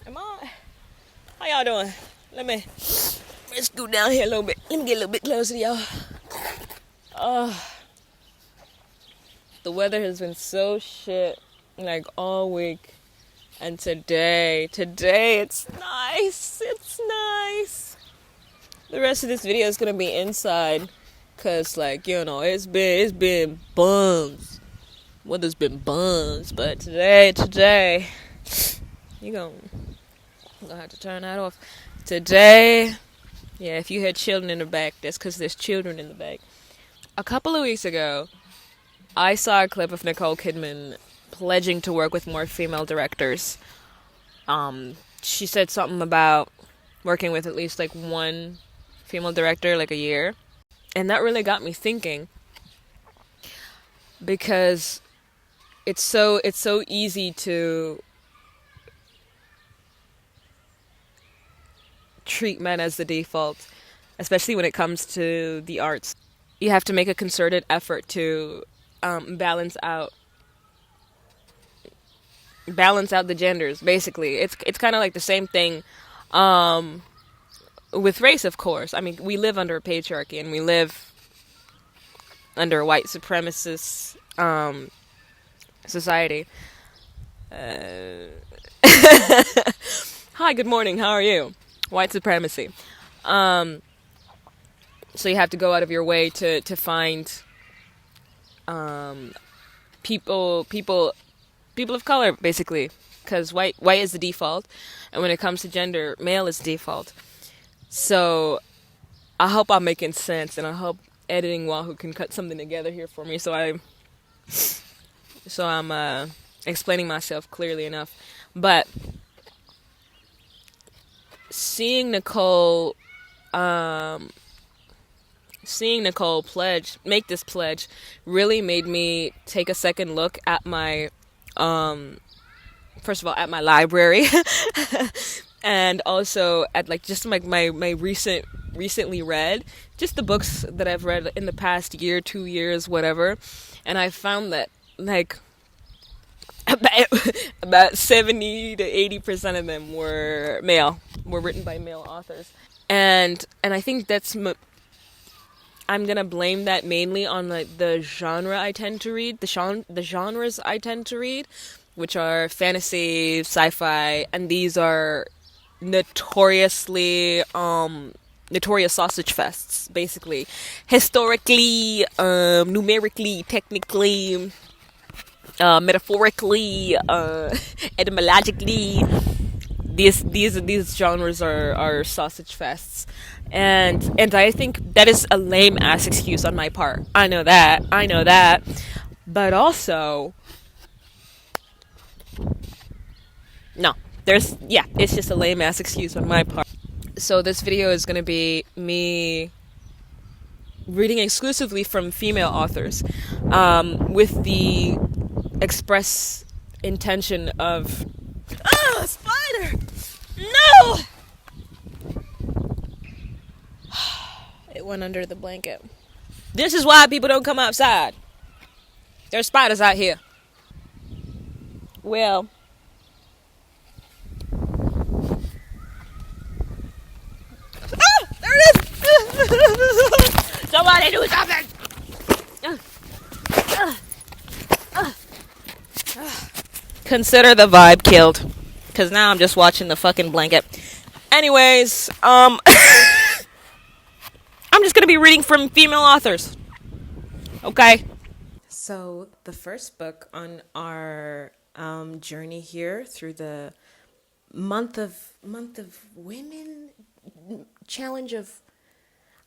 Am I? How y'all doing? Let's scoot down here a little bit. Let me get a little bit closer to y'all. The weather has been so shit, like all week. And today it's nice. It's nice. The rest of this video is gonna be inside, cause like it's been bums. Weather's been bums, but today, you gonna have to turn that off. Today, yeah, if you hear children in the back, that's because there's children in the back. A couple of weeks ago, I saw a clip of Nicole Kidman pledging to work with more female directors. She said something about working with at least like one female director like a year. And that really got me thinking, because it's so easy to treat men as the default, especially when it comes to the arts. You have to make a concerted effort to balance out the genders. Basically, it's kind of like the same thing with race, of course. I mean, we live under a patriarchy, and we live under a white supremacist society. Hi, good morning. How are you? White supremacy. So you have to go out of your way to find people of color, basically, because white is the default, and when it comes to gender, male is default. So I hope I'm making sense, and I hope editing Wahoo can cut something together here for me, so I'm explaining myself clearly enough. But seeing Nicole make this pledge really made me take a second look at my first of all at my library and also at like just like my recently read, just the books that I've read in the past year, 2 years, whatever. And I found that like about 70 to 80% of them were written by male authors. And I think I'm gonna blame that mainly on like the genre I tend to read, the genres I tend to read, which are fantasy, sci-fi, and these are notorious sausage fests, basically, historically, numerically, technically, metaphorically, etymologically. These genres are sausage fests, and I think that is a lame ass excuse on my part. I know that, but also, no, it's just a lame ass excuse on my part. So this video is gonna be me reading exclusively from female authors, with the express intention of spider! No! It went under the blanket. This is why people don't come outside. There's spiders out here. Well, there it is! Somebody do something! Consider the vibe killed, because now I'm just watching the fucking blanket. Anyways, I'm just gonna be reading from female authors. Okay. So the first book on our journey here through the month of women challenge of,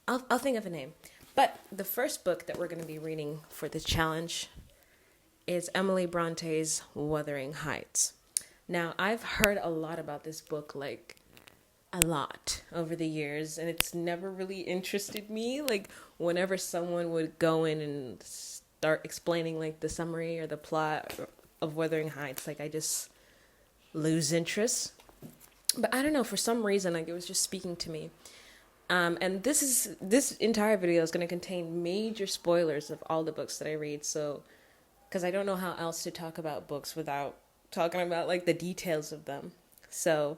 I'll think of a name. But the first book that we're going to be reading for this challenge is Emily Bronte's Wuthering Heights. Now, I've heard a lot about this book, like a lot over the years, and it's never really interested me. Like, whenever someone would go in and start explaining like the summary or the plot of Wuthering Heights, like I just lose interest. But I don't know, for some reason, like it was just speaking to me. And this entire video is going to contain major spoilers of all the books that I read, so because I don't know how else to talk about books without talking about like the details of them. So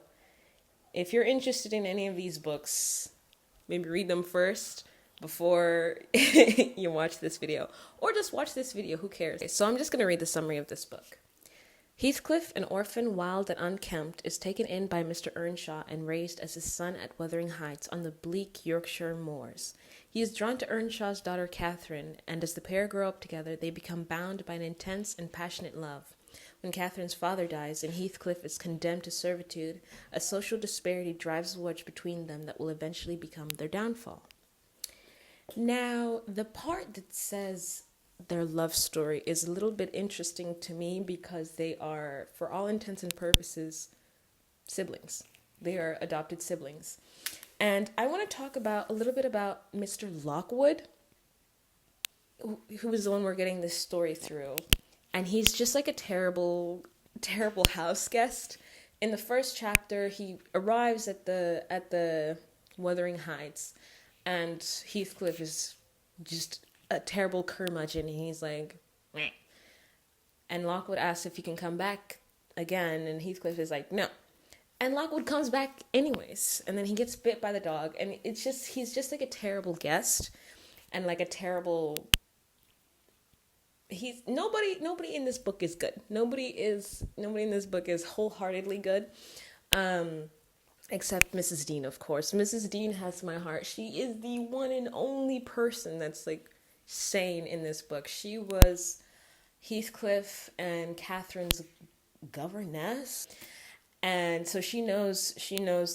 if you're interested in any of these books, maybe read them first before you watch this video. Or just watch this video, who cares? Okay, so I'm just going to read the summary of this book. Heathcliff, an orphan, wild and unkempt, is taken in by Mr. Earnshaw and raised as his son at Wuthering Heights on the bleak Yorkshire moors. He is drawn to Earnshaw's daughter Catherine, and as the pair grow up together, they become bound by an intense and passionate love. When Catherine's father dies and Heathcliff is condemned to servitude, a social disparity drives a wedge between them that will eventually become their downfall. Now, the part that says their love story is a little bit interesting to me because they are, for all intents and purposes, siblings. They are adopted siblings. And I want to talk about a little bit about Mr. Lockwood, who is the one we're getting this story through. And he's just like a terrible, terrible house guest. In the first chapter, he arrives at the Wuthering Heights, and Heathcliff is just a terrible curmudgeon. He's like, meh. And Lockwood asks if he can come back again, and Heathcliff is like, no. And Lockwood comes back anyways, and then he gets bit by the dog, and he's just like a terrible guest, and like a terrible. Nobody in this book is good. Nobody in this book is wholeheartedly good. Except Mrs. Dean, of course. Mrs. Dean has my heart. She is the one and only person that's like sane in this book. She was Heathcliff and Catherine's governess. And so she knows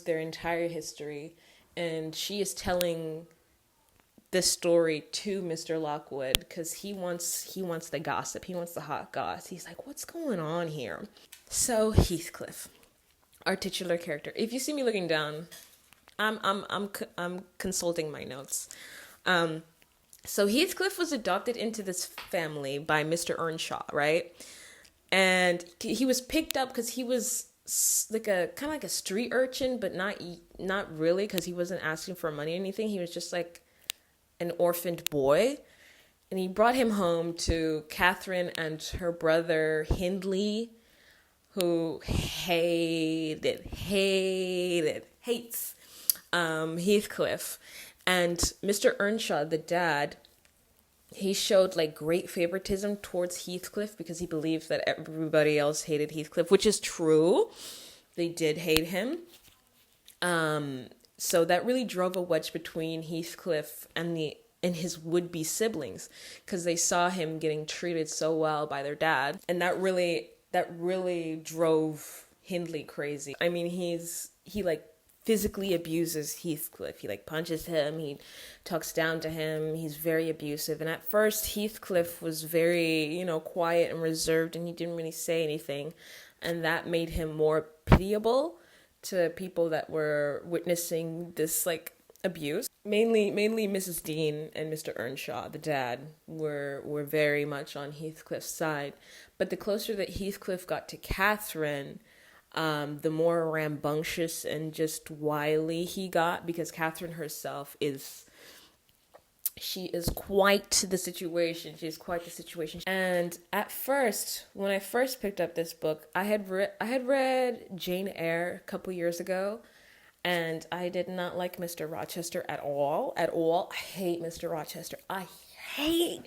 their entire history, and she is telling this story to Mr. Lockwood because he wants the gossip. He wants the hot goss. He's like, what's going on here? So Heathcliff, our titular character. If you see me looking down, I'm consulting my notes. So Heathcliff was adopted into this family by Mr. Earnshaw, right? And he was picked up because he was like a kind of like a street urchin, but not really, because he wasn't asking for money or anything. He was just like an orphaned boy, and he brought him home to Catherine and her brother Hindley, who hates Heathcliff. And Mr. Earnshaw, the dad, he showed like great favoritism towards Heathcliff because he believed that everybody else hated Heathcliff, which is true. They did hate him. So that really drove a wedge between Heathcliff and his would-be siblings, because they saw him getting treated so well by their dad, and that really drove Hindley crazy. I mean, he like physically abuses Heathcliff. He like punches him, he talks down to him, he's very abusive. And at first Heathcliff was very, quiet and reserved, and he didn't really say anything, and that made him more pitiable to people that were witnessing this like abuse. Mainly Mrs. Dean and Mr. Earnshaw, the dad, were very much on Heathcliff's side. But the closer that Heathcliff got to Catherine, the more rambunctious and just wily he got, because Catherine herself is quite the situation. She's quite the situation. And at first, when I first picked up this book, I had read Jane Eyre a couple years ago, and I did not like Mr. Rochester at all. I hate Mr. Rochester. I hate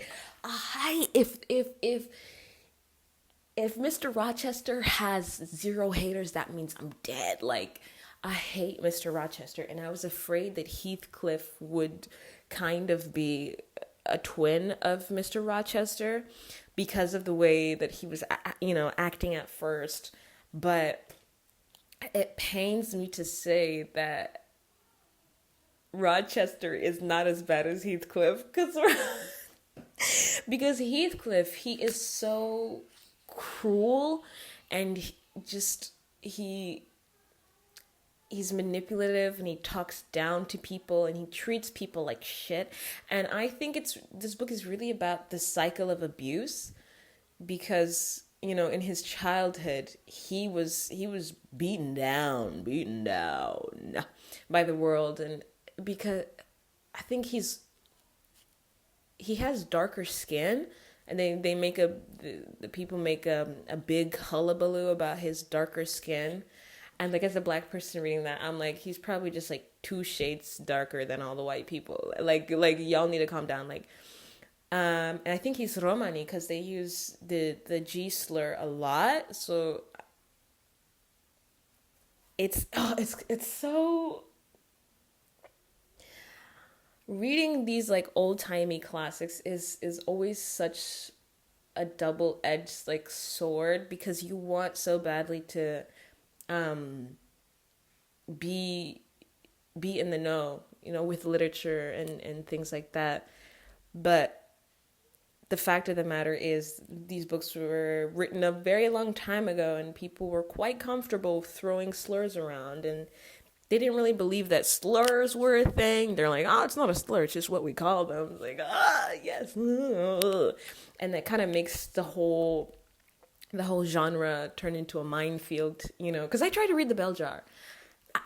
if Mr. Rochester has 0 haters, that means I'm dead. Like, I hate Mr. Rochester, and I was afraid that Heathcliff would kind of be a twin of Mr. Rochester because of the way that he was, acting at first. But it pains me to say that Rochester is not as bad as Heathcliff, because Heathcliff, he is so cruel, and he's manipulative, and he talks down to people, and he treats people like shit. And I think this book is really about the cycle of abuse, because in his childhood he was beaten down by the world, and because I think he has darker skin, and they make the people make a big hullabaloo about his darker skin. And like as a black person reading that, I'm like, he's probably just like 2 shades darker than all the white people. Like y'all need to calm down. Like, and I think he's Romani because they use the G slur a lot. So it's so, reading these like old-timey classics is always such a double-edged like sword, because you want so badly to be in the know, with literature and things like that. But the fact of the matter is, these books were written a very long time ago, and people were quite comfortable throwing slurs around, and they didn't really believe that slurs were a thing. They're like, oh, it's not a slur, it's just what we call them. It's like, yes. And that kind of makes the whole genre turn into a minefield, because I tried to read The Bell Jar.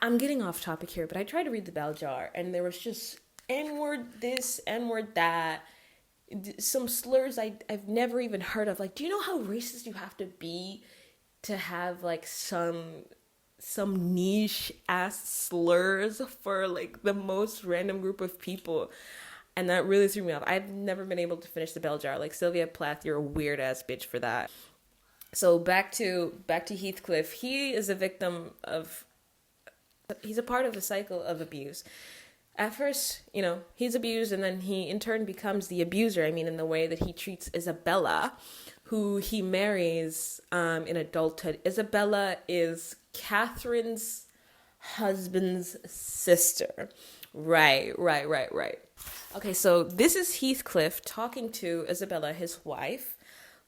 I'm getting off topic here, but I tried to read The Bell Jar, and there was just N-word this, N-word that, some slurs I've never even heard of. Like, do you know how racist you have to be to have like some niche ass slurs for like the most random group of people? And that really threw me off. I've never been able to finish The Bell Jar. Like, Sylvia Plath, you're a weird ass bitch for that. So back to Heathcliff. He is a victim of, he's a part of a cycle of abuse. At first, he's abused, and then he in turn becomes the abuser. I mean, in the way that he treats Isabella, who he marries in adulthood. Isabella is Catherine's husband's sister. Right. Okay, so this is Heathcliff talking to Isabella, his wife,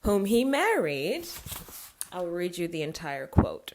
whom he married. I'll read you the entire quote.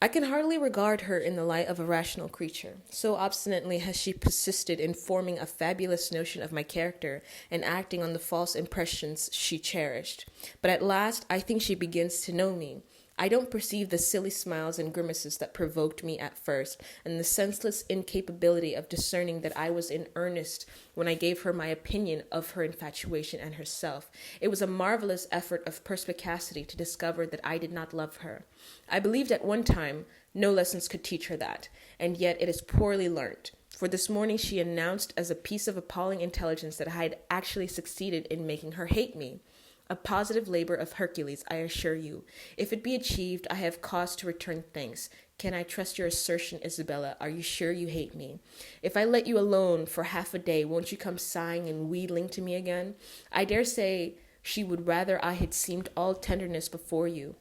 I can hardly regard her in the light of a rational creature. So obstinately has she persisted in forming a fabulous notion of my character and acting on the false impressions she cherished. But at last I think she begins to know me. I don't perceive the silly smiles and grimaces that provoked me at first, and the senseless incapability of discerning that I was in earnest when I gave her my opinion of her infatuation and herself. It was a marvelous effort of perspicacity to discover that I did not love her. I believed at one time no lessons could teach her that, and yet it is poorly learnt. For this morning she announced as a piece of appalling intelligence that I had actually succeeded in making her hate me. A positive labor of Hercules, I assure you. If it be achieved, I have cause to return thanks. Can I trust your assertion, Isabella? Are you sure you hate me? If I let you alone for half a day, won't you come sighing and wheedling to me again? I dare say she would rather I had seemed all tenderness before you.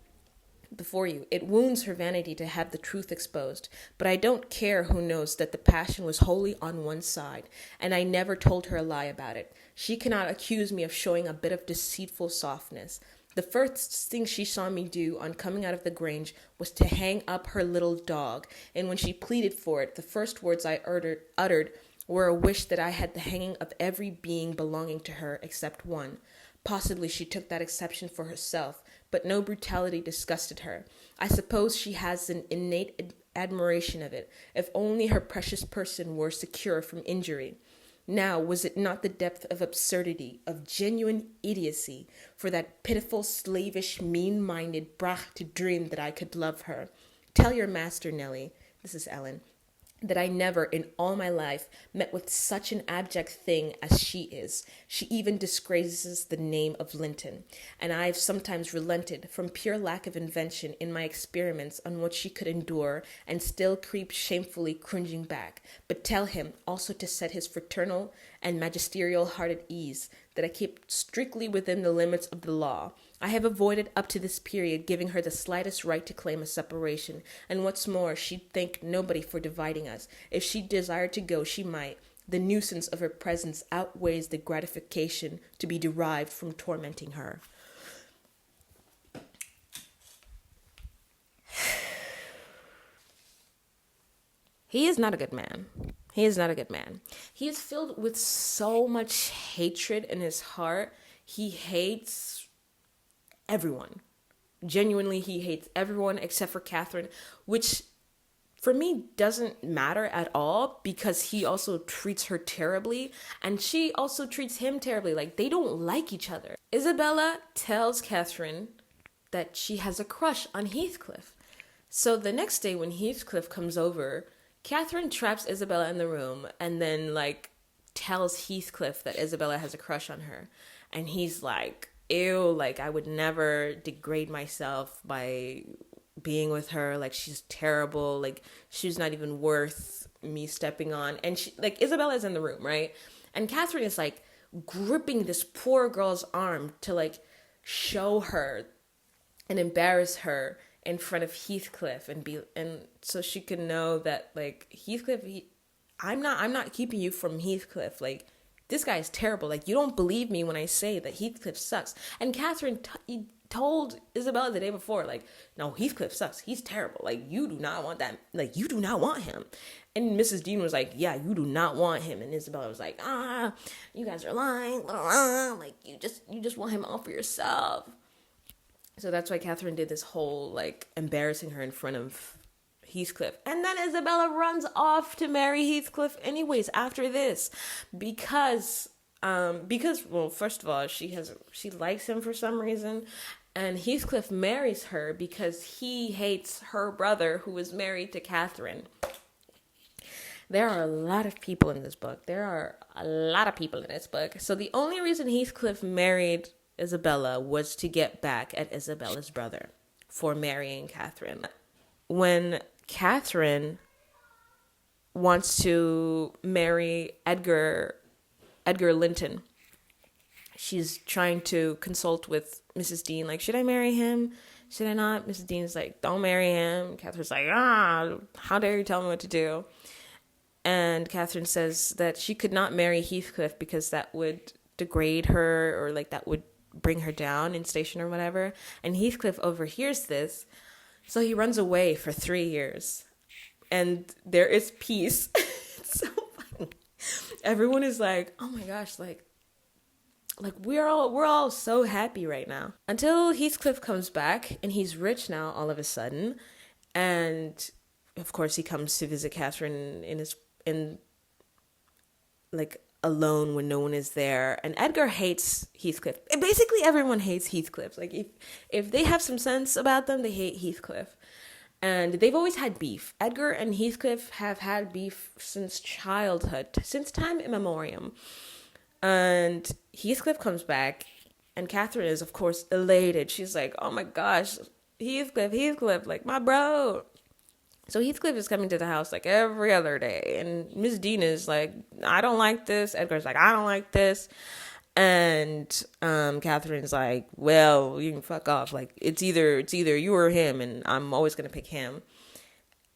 It wounds her vanity to have the truth exposed, but I don't care who knows that the passion was wholly on one side, and I never told her a lie about it. She cannot accuse me of showing a bit of deceitful softness. The first thing she saw me do on coming out of the Grange was to hang up her little dog, and when she pleaded for it, the first words I uttered were a wish that I had the hanging of every being belonging to her except one. Possibly she took that exception for herself, but no brutality disgusted her. I suppose she has an innate admiration of it, if only her precious person were secure from injury. Now, was it not the depth of absurdity, of genuine idiocy, for that pitiful, slavish, mean-minded brach to dream that I could love her? Tell your master, Nellie, this is Ellen, that I never in all my life met with such an abject thing as she is. She even disgraces the name of Linton, and I have sometimes relented from pure lack of invention in my experiments on what she could endure, and still creep shamefully cringing back. But tell him also to set his fraternal and magisterial heart at ease, that I keep strictly within the limits of the law. I have avoided up to this period giving her the slightest right to claim a separation, and what's more, she'd thank nobody for dividing us. If she desired to go, she might. The nuisance of her presence outweighs the gratification to be derived from tormenting her. He is not a good man. He is not a good man. He is filled with so much hatred in his heart. He hates everyone. Genuinely, he hates everyone except for Catherine, which for me doesn't matter at all, because he also treats her terribly and she also treats him terribly. Like, they don't like each other. Isabella tells Catherine that she has a crush on Heathcliff. So the next day when Heathcliff comes over, Catherine traps Isabella in the room and then like tells Heathcliff that Isabella has a crush on her. And he's like, ew, like I would never degrade myself by being with her. Like she's terrible. Like she's not even worth me stepping on. And she, like Isabella's in the room, right? And Catherine is like gripping this poor girl's arm to like show her and embarrass her in front of Heathcliff and so she can know that like Heathcliff, I'm not keeping you from Heathcliff. Like this guy is terrible. Like you don't believe me when I say that Heathcliff sucks. And Catherine told Isabella the day before, like, no, Heathcliff sucks. He's terrible. Like you do not want that. Like you do not want him. And Mrs. Dean was like, yeah, you do not want him. And Isabella was like, you guys are lying. Like you just want him all for yourself. So that's why Catherine did this whole, like, embarrassing her in front of Heathcliff. And then Isabella runs off to marry Heathcliff anyways after this. Because, well, first of all, she likes him for some reason. And Heathcliff marries her because he hates her brother who was married to Catherine. There are a lot of people in this book. So the only reason Heathcliff married Isabella was to get back at Isabella's brother for marrying Catherine. When Catherine wants to marry Edgar Linton, she's trying to consult with Mrs. Dean, like, should I marry him? Should I not? Mrs. Dean is like, don't marry him. Catherine's like, how dare you tell me what to do? And Catherine says that she could not marry Heathcliff because that would degrade her, or like that would bring her down in station or whatever. And Heathcliff overhears this, so he runs away for 3 years, and there is peace. It's so funny. Everyone is like, oh my gosh, like we're all so happy right now, until Heathcliff comes back and he's rich now all of a sudden. And of course he comes to visit Catherine in like alone when no one is there. And Edgar hates Heathcliff. Basically everyone hates Heathcliff. Like if they have some sense about them, they hate Heathcliff. And they've always had beef. Edgar and Heathcliff have had beef since childhood, since time immemorial. And Heathcliff comes back, and Catherine is, of course, elated. She's like, oh my gosh, Heathcliff, like my bro. So Heathcliff is coming to the house like every other day. And Miss Dean is like, I don't like this. Edgar's like, I don't like this. And Catherine's like, well, you can fuck off. Like, it's either you or him, and I'm always going to pick him.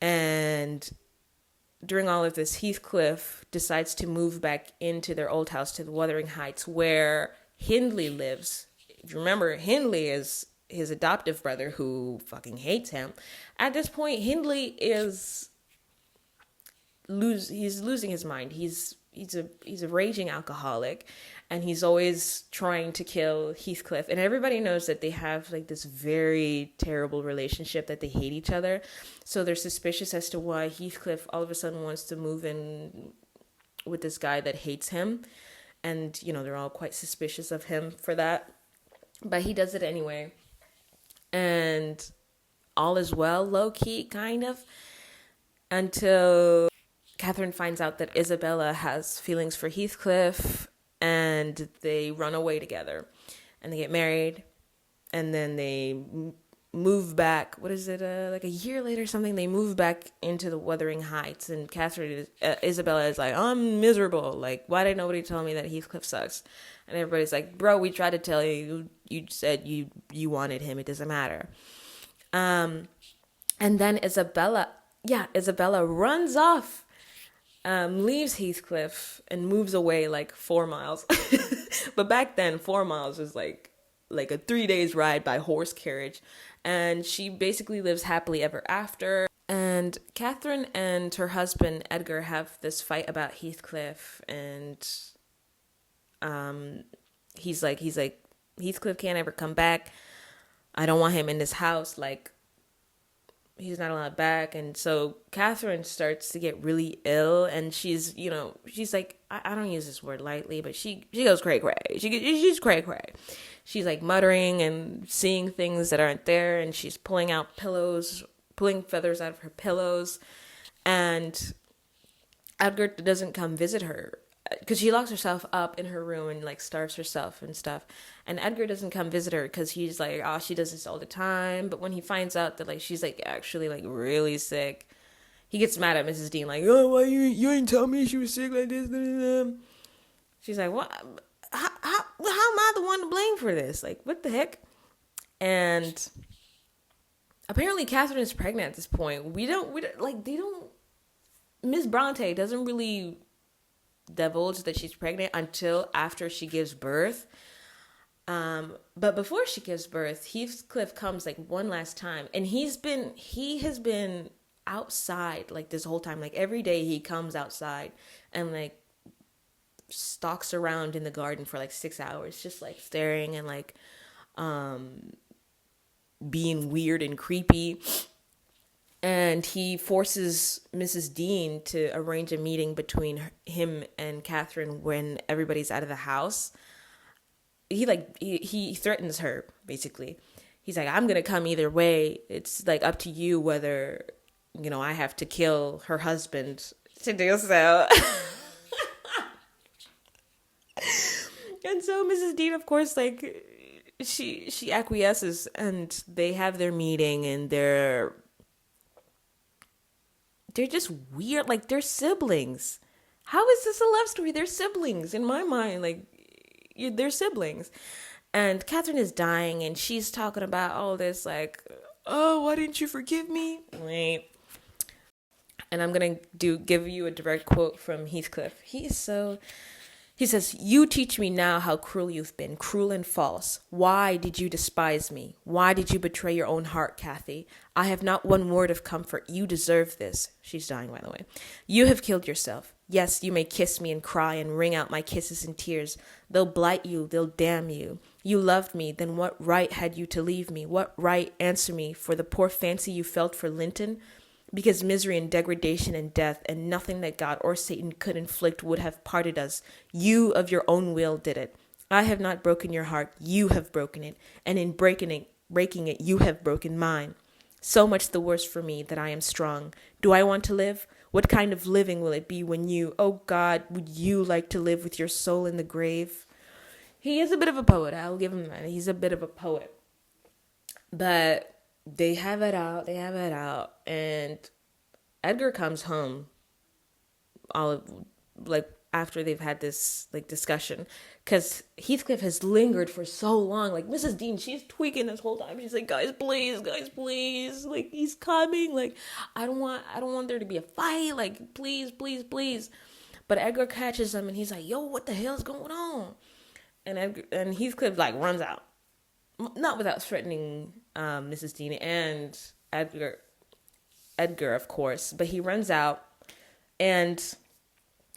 And during all of this, Heathcliff decides to move back into their old house to the Wuthering Heights, where Hindley lives. If you remember, Hindley is his adoptive brother who fucking hates him. At this point, Hindley is losing his mind. He's a raging alcoholic, and he's always trying to kill Heathcliff. And everybody knows that they have like this very terrible relationship, that they hate each other. So they're suspicious as to why Heathcliff all of a sudden wants to move in with this guy that hates him. And, you know, they're all quite suspicious of him for that. But he does it anyway. And all is well, low-key, kind of, until Catherine finds out that Isabella has feelings for Heathcliff, and they run away together, and they get married, and then they move back. What is it? Like a year later or something, they move back into the Wuthering Heights, and Isabella is like, I'm miserable. Like, why did nobody tell me that Heathcliff sucks? And everybody's like, bro, we tried to tell you. You said you wanted him. It doesn't matter. And then Isabella runs off, leaves Heathcliff and moves away like 4 miles. But back then, 4 miles was like a 3 days ride by horse carriage. And she basically lives happily ever after. And Catherine and her husband, Edgar, have this fight about Heathcliff. And he's like, Heathcliff can't ever come back. I don't want him in this house. Like, he's not allowed back. And so Catherine starts to get really ill, and she's like, I don't use this word lightly, but she goes cray-cray. She's cray-cray. She's like muttering and seeing things that aren't there, and she's pulling out pillows pulling feathers out of her pillows. And Edgar doesn't come visit her because she locks herself up in her room and like starves herself and stuff. And Edgar doesn't come visit her because he's like, oh, she does this all the time. But when he finds out that like she's like actually like really sick, he gets mad at Mrs. Dean, like, oh, why you ain't tell me she was sick like this? She's like, what? How am I the one to blame for this? Like, what the heck? And apparently Catherine is pregnant at this point. We don't Miss Bronte doesn't really divulge that she's pregnant until after she gives birth. But before she gives birth, Heathcliff comes like one last time, and he has been outside like this whole time. Like every day he comes outside and like stalks around in the garden for like 6 hours, just like staring and like being weird and creepy. And he forces Mrs. Dean to arrange a meeting between him and Catherine when everybody's out of the house. He threatens her, basically. He's like, I'm going to come either way. It's like up to you whether, you know, I have to kill her husband to do so. And so Mrs. Dean, of course, like, she acquiesces, and they have their meeting, and they're just weird. Like, they're siblings. How is this a love story? They're siblings in my mind. Like, they're siblings. And Catherine is dying, and she's talking about all this, like, oh, why didn't you forgive me? Wait. And I'm going to give you a direct quote from Heathcliff. He says, you teach me now how cruel you've been, cruel and false. Why did you despise me? Why did you betray your own heart, Cathy? I have not one word of comfort. You deserve this. She's dying, by the way. You have killed yourself. Yes, you may kiss me and cry and wring out my kisses and tears. They'll blight you. They'll damn you. You loved me. Then what right had you to leave me? What right, answer me, for the poor fancy you felt for Linton? Because misery and degradation and death and nothing that God or Satan could inflict would have parted us. You of your own will did it. I have not broken your heart. You have broken it. And in breaking it, you have broken mine. So much the worse for me that I am strong. Do I want to live? What kind of living will it be when you, oh God, would you like to live with your soul in the grave? He is a bit of a poet. I'll give him that. He's a bit of a poet. But they have it out, and Edgar comes home after they've had this like discussion, because Heathcliff has lingered for so long. Like Mrs. Dean, she's tweaking this whole time. She's like, guys, please, like he's coming. Like I don't want there to be a fight. Like please. But Edgar catches him, and he's like, yo, what the hell's going on? And Heathcliff like runs out. Not without threatening Mrs. Dean and Edgar, of course, but he runs out, and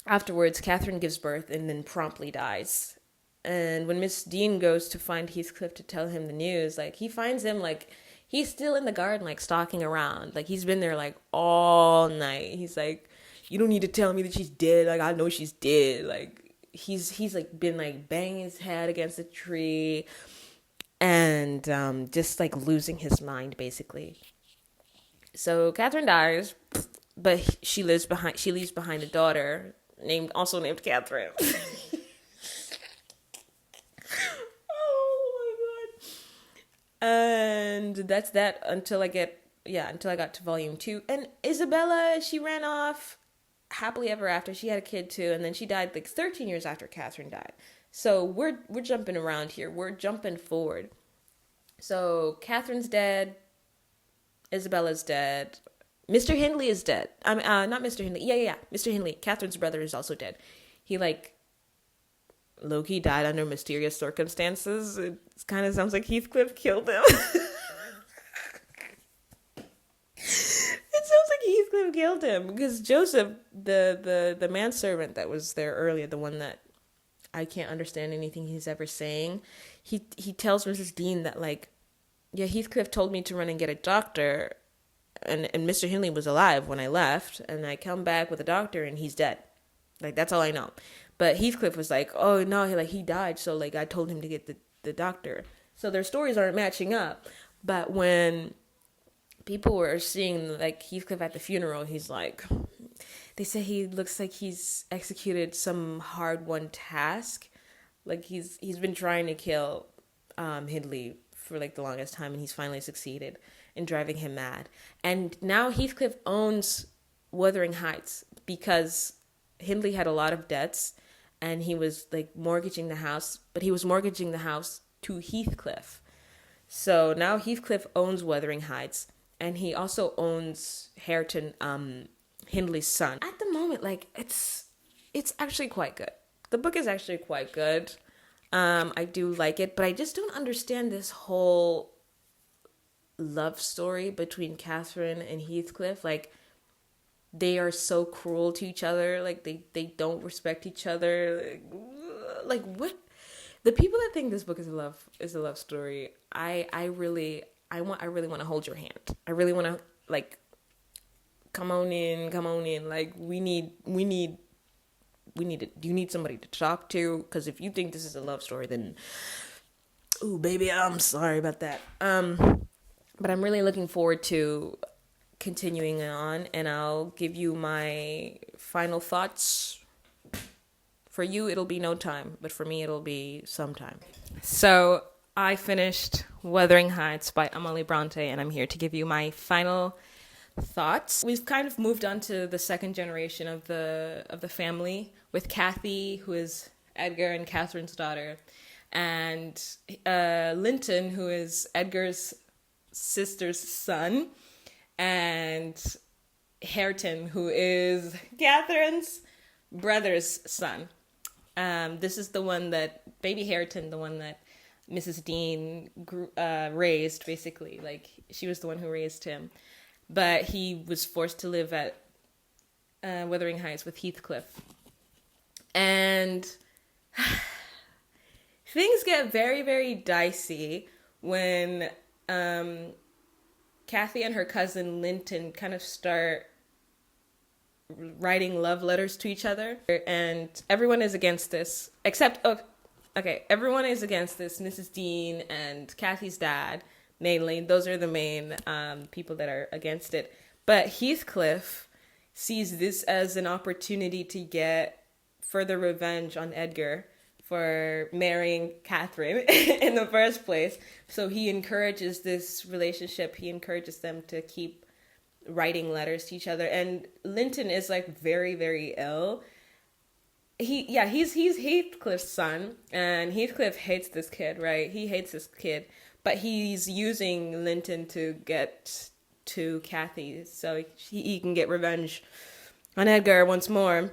afterwards Catherine gives birth and then promptly dies. And when Miss Dean goes to find Heathcliff to tell him the news, like he finds him like he's still in the garden, like stalking around, like he's been there like all night. He's like, you don't need to tell me that she's dead, like I know she's dead. Like he's like been like banging his head against a tree and just like losing his mind, basically. So Catherine dies, but she leaves behind a daughter named Catherine. Oh my god. And that's that until I got to volume 2. And Isabella, she ran off happily ever after. She had a kid too, and then she died like 13 years after Catherine died. So we're jumping around here. We're jumping forward. So Catherine's dead. Isabella's dead. Mr. Hindley is dead. Not Mr. Hindley. Yeah. Mr. Hindley. Catherine's brother is also dead. He low-key died under mysterious circumstances. It kind of sounds like Heathcliff killed him. It sounds like Heathcliff killed him because Joseph, the manservant that was there earlier, the one that I can't understand anything he's ever saying, he tells Mrs. Dean that Heathcliff told me to run and get a doctor, and Mr. Hindley was alive when I left, and I come back with a doctor and he's dead. Like that's all I know. But Heathcliff was like, oh no, he died, so I told him to get the doctor. So their stories aren't matching up. But when people were seeing like Heathcliff at the funeral. He's like, they say he looks like he's executed some hard-won task. Like he's been trying to kill Hindley for like the longest time, and he's finally succeeded in driving him mad. And now Heathcliff owns Wuthering Heights because Hindley had a lot of debts, and he was like mortgaging the house, but he was mortgaging the house to Heathcliff. So now Heathcliff owns Wuthering Heights, and he also owns Hareton, Hindley's son. At the moment, like it's actually quite good. The book is actually quite good. I do like it, but I just don't understand this whole love story between Catherine and Heathcliff. Like, they are so cruel to each other. Like, they don't respect each other. Like what? The people that think this book is a love story, I really want to hold your hand. I really want to, like, come on in. Like, you need somebody to talk to, because if you think this is a love story, then, ooh, baby, I'm sorry about that. But I'm really looking forward to continuing on, and I'll give you my final thoughts. For you, it'll be no time, but for me, it'll be sometime. So I finished Wuthering Heights by Emily Bronte, and I'm here to give you my final thoughts. We've kind of moved on to the second generation of the family, with Kathy, who is Edgar and Catherine's daughter, and Linton, who is Edgar's sister's son, and Hareton, who is Catherine's brother's son. This is the one that, baby Hareton, the one that Mrs. Dean raised, basically. Like, she was the one who raised him. But he was forced to live at Wuthering Heights with Heathcliff. And things get very, very dicey when Kathy and her cousin Linton kind of start writing love letters to each other. And everyone is against this, except, everyone is against this. Mrs. Dean and Kathy's dad, mainly. Those are the main people that are against it. But Heathcliff sees this as an opportunity to get further revenge on Edgar for marrying Catherine in the first place. So he encourages this relationship. He encourages them to keep writing letters to each other. And Linton is like very, very ill. He's Heathcliff's son, and Heathcliff hates this kid, right? He hates this kid, but he's using Linton to get to Kathy so he can get revenge on Edgar once more.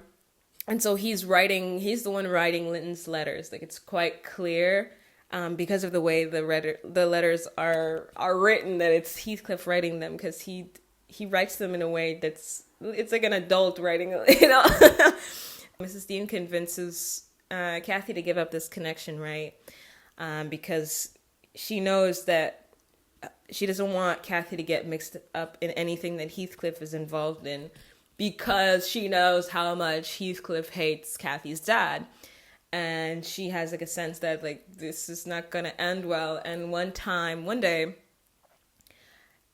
And so he's the one writing Linton's letters. Like, it's quite clear because of the way the letters are written that it's Heathcliff writing them, because he writes them in a way it's like an adult writing, you know. Mrs. Dean convinces Kathy to give up this connection, right? Because she knows that she doesn't want Kathy to get mixed up in anything that Heathcliff is involved in, because she knows how much Heathcliff hates Kathy's dad. And she has like a sense that like this is not going to end well. And one day,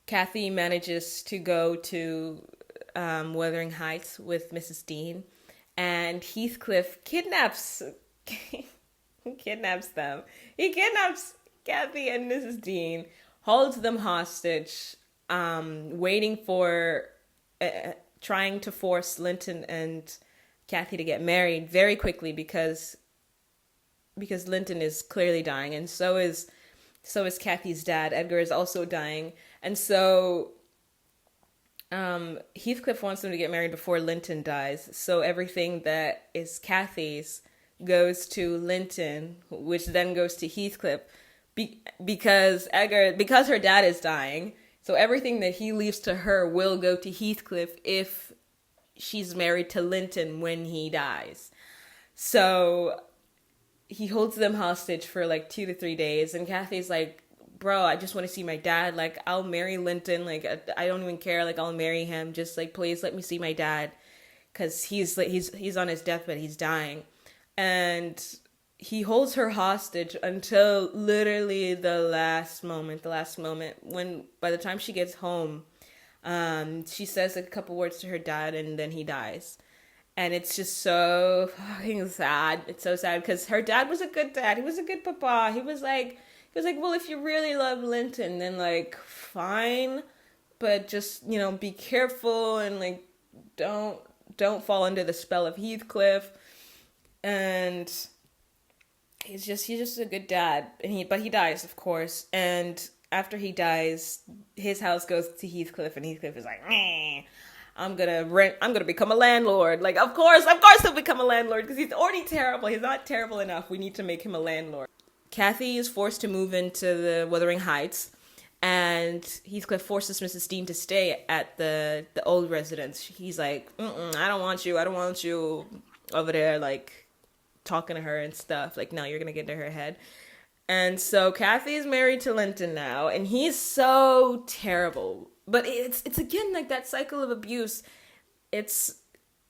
Kathy manages to go to Wuthering Heights with Mrs. Dean, and Heathcliff kidnaps them. He kidnaps Kathy and Mrs. Dean, holds them hostage, waiting for, trying to force Linton and Kathy to get married very quickly because Linton is clearly dying, and so is Kathy's dad. Edgar is also dying, and so Heathcliff wants them to get married before Linton dies. So everything that is Kathy's goes to Linton, which then goes to Heathcliff, because her dad is dying. So everything that he leaves to her will go to Heathcliff if she's married to Linton when he dies. So he holds them hostage for like 2 to 3 days, and Kathy's like, bro, I just want to see my dad. Like, I'll marry Linton. Like, I don't even care. Like, I'll marry him. Just like, please let me see my dad, because he's on his deathbed. He's dying, and he holds her hostage until literally the last moment. When by the time she gets home, She says a couple words to her dad, and then he dies. And it's just so fucking sad. It's so sad because her dad was a good dad. He was a good papa. He was like, well, if you really love Linton, then like fine, but just be careful and like don't don't fall under the spell of Heathcliff. And he's just a good dad. But he dies, of course. And after he dies, his house goes to Heathcliff, and Heathcliff is like, meh. I'm gonna rent. I'm gonna become a landlord. Like, of course, he'll become a landlord because he's already terrible. He's not terrible enough. We need to make him a landlord. Kathy is forced to move into the Wuthering Heights, and Heathcliff forces Mrs. Dean to stay at the old residence. He's like, I don't want you. I don't want you over there, like talking to her and stuff. Like, no, you're gonna get into her head. And so Kathy is married to Linton now, and he's so terrible. But it's again like that cycle of abuse. It's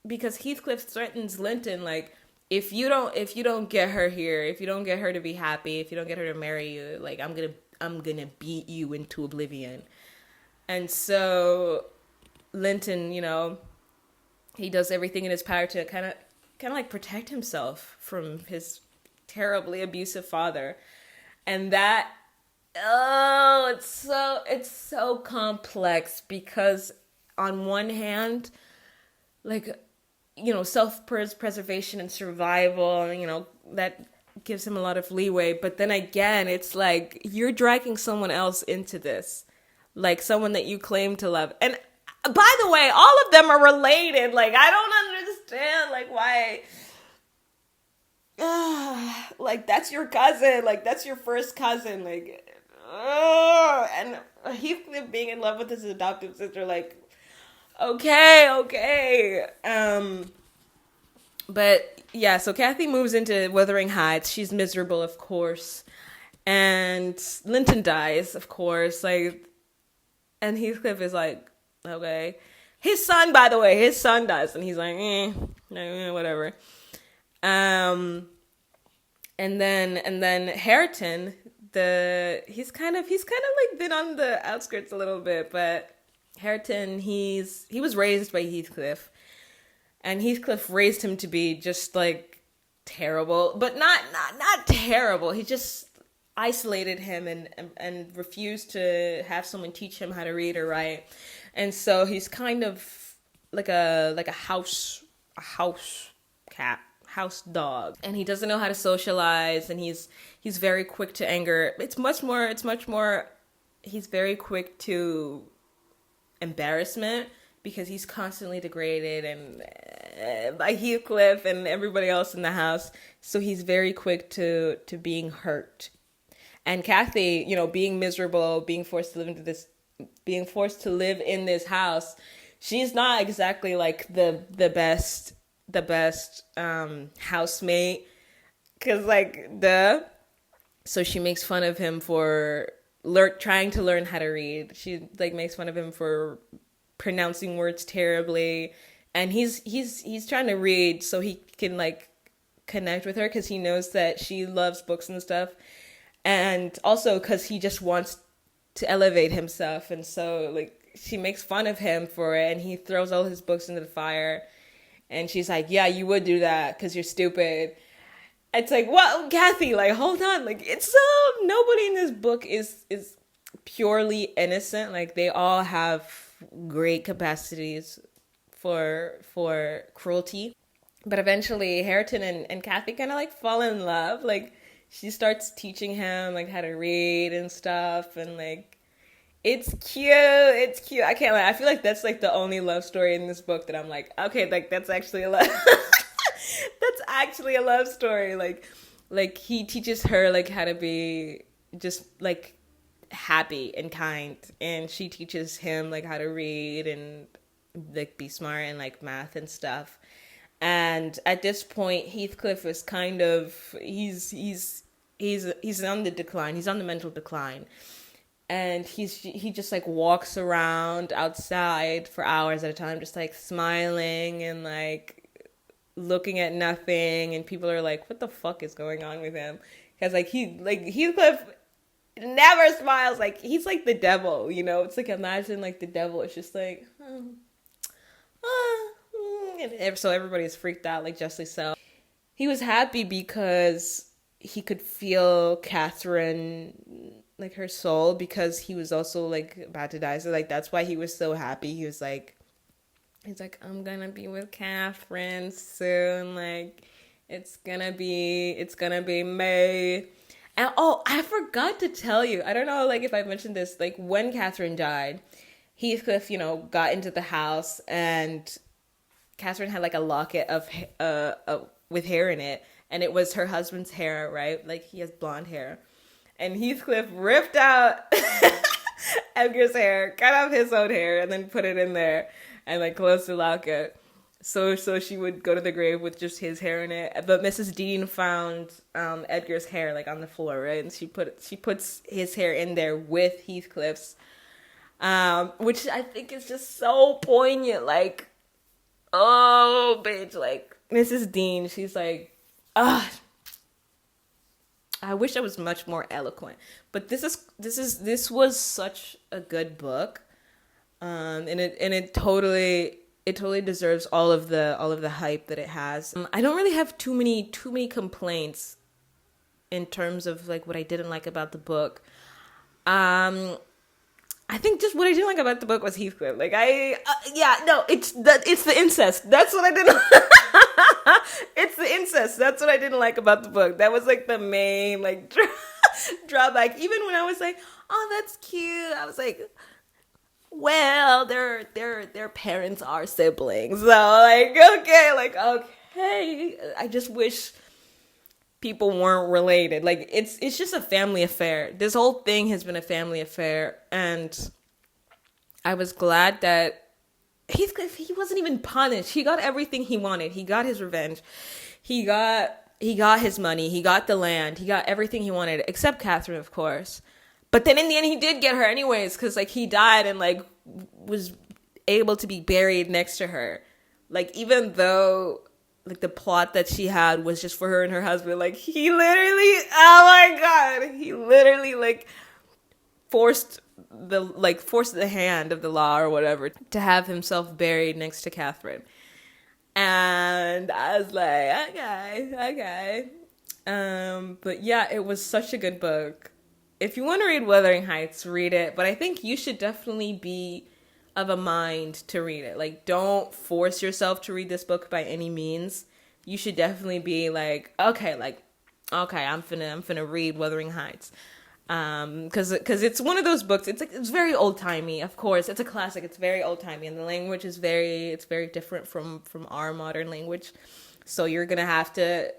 because Heathcliff threatens Linton, like, if you don't get her here, if you don't get her to be happy, if you don't get her to marry you, like, I'm gonna beat you into oblivion. And so Linton, he does everything in his power to kind of like protect himself from his terribly abusive father. And that, oh, it's so complex because on one hand, like, self-preservation and survival, that gives him a lot of leeway. But then again, it's like you're dragging someone else into this, like someone that you claim to love. And by the way, all of them are related. Like, I don't understand, like, why. Like, that's your cousin. Like, that's your first cousin. Like, and Heathcliff being in love with his adoptive sister. Like, okay. But yeah, so Kathy moves into Wuthering Heights. She's miserable, of course. And Linton dies, of course. Like, and Heathcliff is like, okay. His son, by the way, dies, and he's like, whatever. And then Hareton, he's kind of like been on the outskirts a little bit, but Hareton, he was raised by Heathcliff, and Heathcliff raised him to be just like terrible, but not terrible. He just isolated him and refused to have someone teach him how to read or write. And so he's kind of like a house cat, house dog, and he doesn't know how to socialize, and he's very quick to anger. It's much more he's very quick to embarrassment because he's constantly degraded and by Heathcliff and everybody else in the house. So he's very quick to being hurt. And Kathy, being miserable, being forced to live in this house, she's not exactly like the best housemate, because like so she makes fun of him for trying to learn how to read. She like makes fun of him for pronouncing words terribly, and he's trying to read so he can like connect with her because he knows that she loves books and stuff, and also because he just wants to elevate himself. And so like she makes fun of him for it, and he throws all his books into the fire, and she's like, yeah, you would do that because you're stupid. It's like, well, Kathy, like, hold on. Like, it's nobody in this book is purely innocent. Like, they all have great capacities for cruelty. But eventually, Hareton and Kathy kind of, like, fall in love. Like, she starts teaching him, like, how to read and stuff. And, like, it's cute. I can't lie. I feel like that's, like, the only love story in this book that I'm like, okay, like, that's actually a love. That's actually a love story. Like he teaches her like how to be just like happy and kind, and she teaches him like how to read and like be smart and like math and stuff. And at this point, Heathcliff is kind of he's on the decline. He's on the mental decline, and he just like walks around outside for hours at a time, just like smiling and like looking at nothing, and people are like, what the fuck is going on with him? Because like Heathcliff never smiles. Like, he's like the devil, you know? It's like, imagine like the devil. It's just like, and so everybody's freaked out, like justly so. He was happy because he could feel Catherine, like her soul, because he was also like about to die. So like that's why he was so happy. He's like, I'm gonna be with Catherine soon. Like, it's gonna be May. And oh, I forgot to tell you. I don't know, like if I mentioned this. Like when Catherine died, Heathcliff, got into the house, and Catherine had like a locket of with hair in it, and it was her husband's hair, right? Like he has blonde hair, and Heathcliff ripped out Edgar's hair, cut off his own hair, and then put it in there, and like closed the locket. So she would go to the grave with just his hair in it. But Mrs. Dean found Edgar's hair like on the floor, right? And she puts his hair in there with Heathcliff's, which I think is just so poignant. Like, oh, bitch, like Mrs. Dean, she's like, ah. I wish I was much more eloquent, but this was such a good book, and it totally deserves all of the hype that it has. I don't really have too many complaints in terms of like what I didn't like about the book. I think just what I didn't like about the book was Heathcliff. Like it's the incest. That's what I didn't. It's the incest. That's what I didn't like about the book. That was like the main like drawback. Even when I was like, oh, that's cute, I was like, well, their parents are siblings, so like okay. I just wish people weren't related. Like it's just a family affair. This whole thing has been a family affair, and I was glad that Heathcliff, he wasn't even punished. He got everything he wanted. He got his revenge. He got his money. He got the land. He got everything he wanted, except Catherine, of course. But then in the end, he did get her anyways, because like he died and like was able to be buried next to her. Like even though like the plot that she had was just for her and her husband, like he literally, oh my god, he literally like forced the hand of the law or whatever to have himself buried next to Catherine. And I was like, okay. But yeah, it was such a good book. If you want to read Wuthering Heights, read it. But I think you should definitely be of a mind to read it. Like, don't force yourself to read this book by any means. You should definitely be like, okay, I'm finna read Wuthering Heights. Because it's one of those books. It's very old timey. Of course, it's a classic. It's very old timey, and the language is very different from our modern language. So you're gonna have to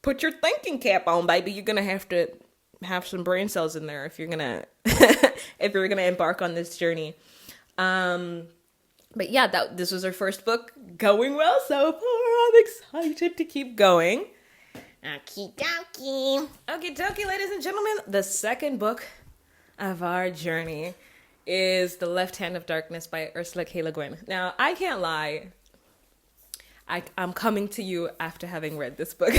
put your thinking cap on, baby. You're gonna have to have some brain cells in there if you're gonna embark on this journey. But yeah, this was our first book, going well so far. I'm excited to keep going. Okie dokie. Okie dokie, ladies and gentlemen. The second book of our journey is The Left Hand of Darkness by Ursula K. LeGuin. Now, I can't lie. I'm coming to you after having read this book.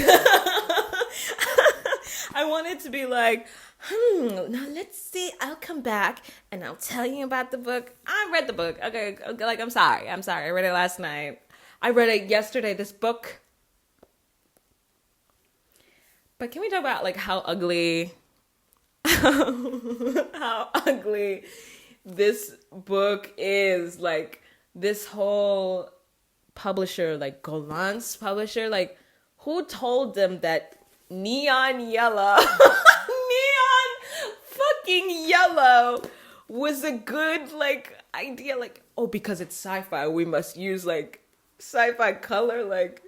I wanted to be like, now let's see. I'll come back and I'll tell you about the book. I read the book. Okay, like, I'm sorry. I read it last night. I read it yesterday, this book. But can we talk about like how ugly this book is? Like this whole publisher, like Golan's publisher, like who told them that neon yellow fucking yellow was a good like idea? Like, oh, because it's sci-fi, we must use like sci-fi color. Like,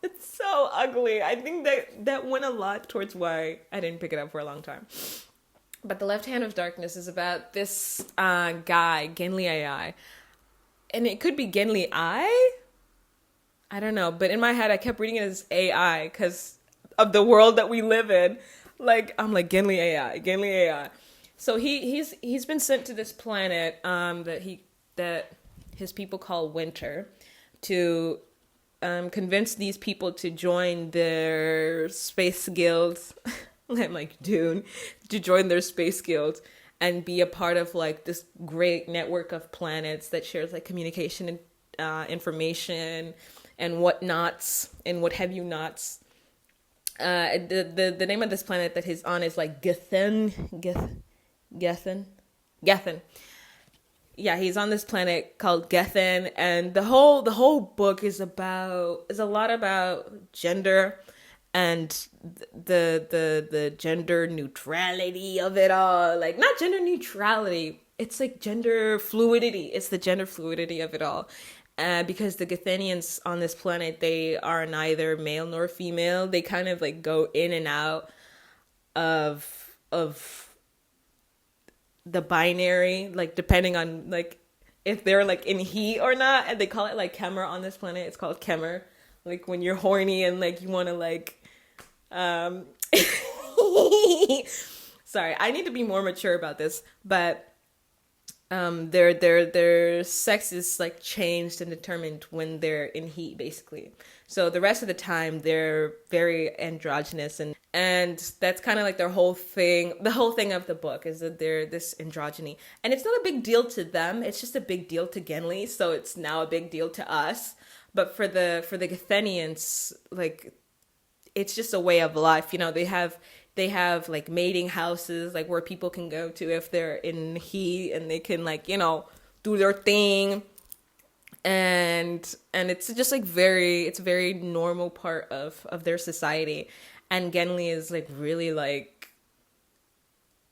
it's so ugly. I think that went a lot towards why I didn't pick it up for a long time. But The Left Hand of Darkness is about this guy, Genli AI. And it could be Genli I don't know. But in my head, I kept reading it as AI because of the world that we live in. Like, I'm like, Genli AI. So he's been sent to this planet that his people call Winter to convince these people to join their space guilds. and like Dune to join their space guild and be a part of like this great network of planets that shares like communication and information and whatnots and what have you nots. The name of this planet that he's on is like Gethin. Yeah, he's on this planet called Gethin, and the whole book is a lot about gender and the gender neutrality of it all. Like, not gender neutrality, it's like gender fluidity. It's the gender fluidity of it all. Because the Gethanians on this planet, they are neither male nor female. They kind of like go in and out of the binary, like depending on like if they're like in heat or not. And they call it like Kemer on this planet. It's called Kemer. Like when you're horny and like you want to like sorry, I need to be more mature about this, but their sex is like changed and determined when they're in heat, basically. So the rest of the time they're very androgynous, and that's kind of like their whole thing. The whole thing of the book is that they're this androgyny, and it's not a big deal to them. It's just a big deal to Genli, so it's now a big deal to us. But for the Gethanians, like, it's just a way of life. You know, they have like mating houses, like where people can go to if they're in heat, and they can like, you know, do their thing. And it's just like it's a very normal part of their society. And Genli is like really like,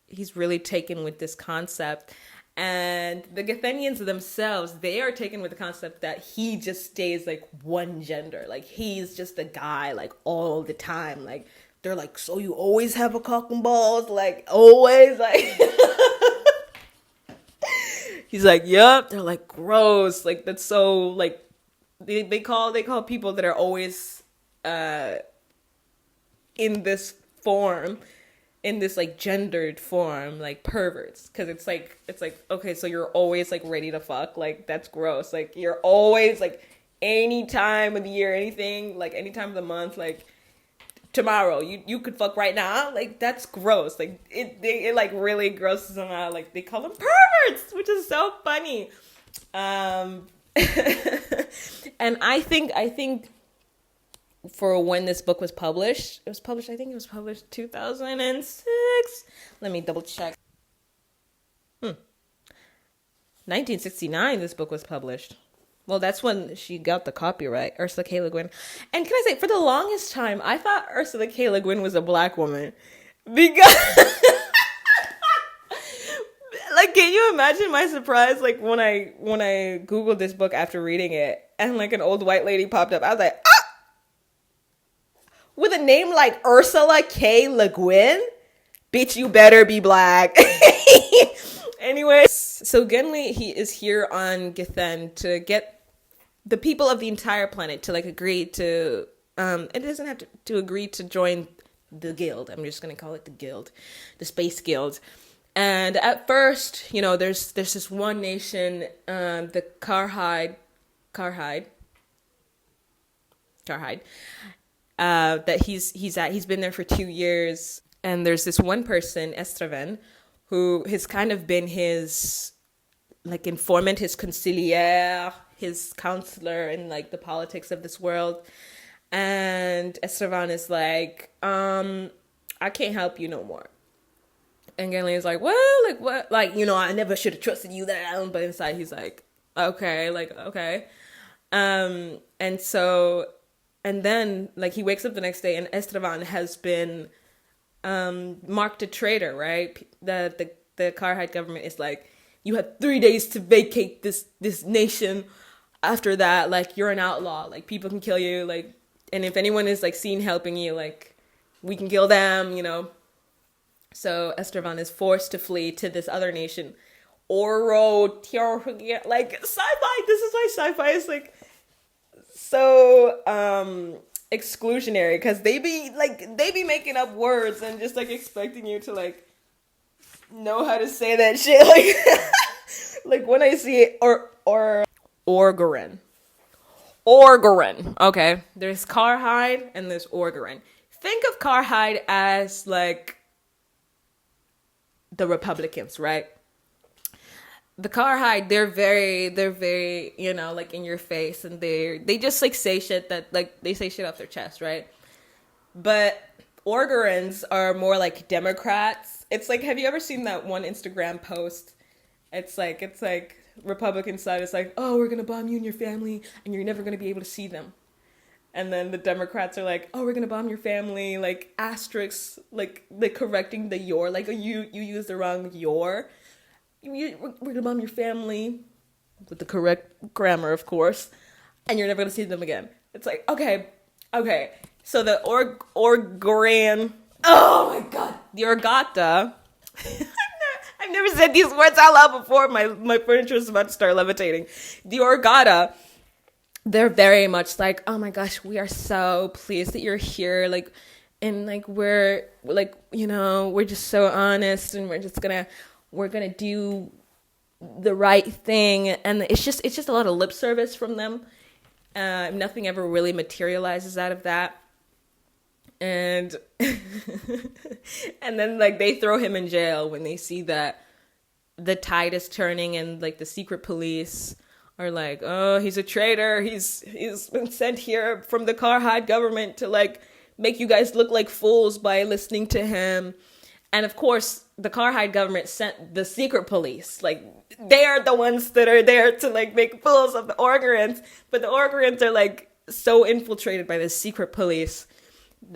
he's really taken with this concept. And the Gethanians themselves, they are taken with the concept that he just stays like one gender. Like, he's just a guy like all the time. Like, they're like, so you always have a cock and balls? Like, always? Like, he's like, yep. They're like, gross. Like, that's so, like, they call people that are always in this form, in this like gendered form, like perverts. Because it's like, okay, so you're always like ready to fuck. Like, that's gross. Like, you're always like, any time of the year, anything, like any time of the month, like, tomorrow you could fuck right now. Like, that's gross. Like, it like really grosses them out. Like, they call them perverts, which is so funny. And I think for when this book was published, I think it was published 2006. Let me double check. 1969 this book was published. Well, that's when she got the copyright, Ursula K. LeGuin. And can I say, for the longest time, I thought Ursula K. LeGuin was a black woman. Because, like, can you imagine my surprise, like, when I Googled this book after reading it, and, like, an old white lady popped up. I was like, ah! With a name like Ursula K. LeGuin? Bitch, you better be black. Anyways, so Genli, he is here on Gethen to get the people of the entire planet to like agree to, it doesn't have to agree to join the guild. I'm just going to call it the guild, the space guild. And at first, you know, there's this one nation, the Karhide, that he's been there for 2 years. And there's this one person, Estraven, who has kind of been his like informant, his conciliere, his counselor in like the politics of this world. And Estevan is like, I can't help you no more. And Genli is like, well, like what? Like, you know, I never should have trusted you that. But inside he's like, okay, like, okay. And then like he wakes up the next day and Estevan has been marked a traitor, right? The Karhide government is like, you have 3 days to vacate this nation. After that, like, you're an outlaw. Like, people can kill you. Like, and if anyone is like seen helping you, like, we can kill them, you know. So Estevan is forced to flee to this other nation, Oro, like sci-fi. This is why sci-fi is like so exclusionary, because they be making up words and just like expecting you to like know how to say that shit. Like like when I see it, or Orgarin. Okay, there's Karhide and there's Orgarin. think of Carhide as like the Republicans, right? The Carhide, they're very, like in your face, and they just like say shit that like they say shit off their chest, right? But Orgerans are more like Democrats. It's like, have you ever seen that one Instagram post? It's like Republican side is like, oh, we're gonna bomb you and your family, and you're never gonna be able to see them. And then the Democrats are like, oh, we're gonna bomb your family, like asterisks, like correcting the your, like you used the wrong your. We're gonna bomb your family with the correct grammar, of course, and you're never gonna see them again. It's like, okay. So the Orgoran, oh my god, the Orgata. I've never said these words out loud before. My furniture is about to start levitating. The Orgata, they're very much like, oh my gosh, we are so pleased that you're here. Like, and like we're like, we're just so honest, and we're gonna do the right thing. And it's just a lot of lip service from them. Nothing ever really materializes out of that. And and then like they throw him in jail when they see that the tide is turning, and like the secret police are like, oh, he's a traitor. He's been sent here from the Carhide government to like make you guys look like fools by listening to him. And of course, the Carhide government sent the secret police. Like, they are the ones that are there to like make fools of the Orgerans. But the Orgerans are like so infiltrated by the secret police,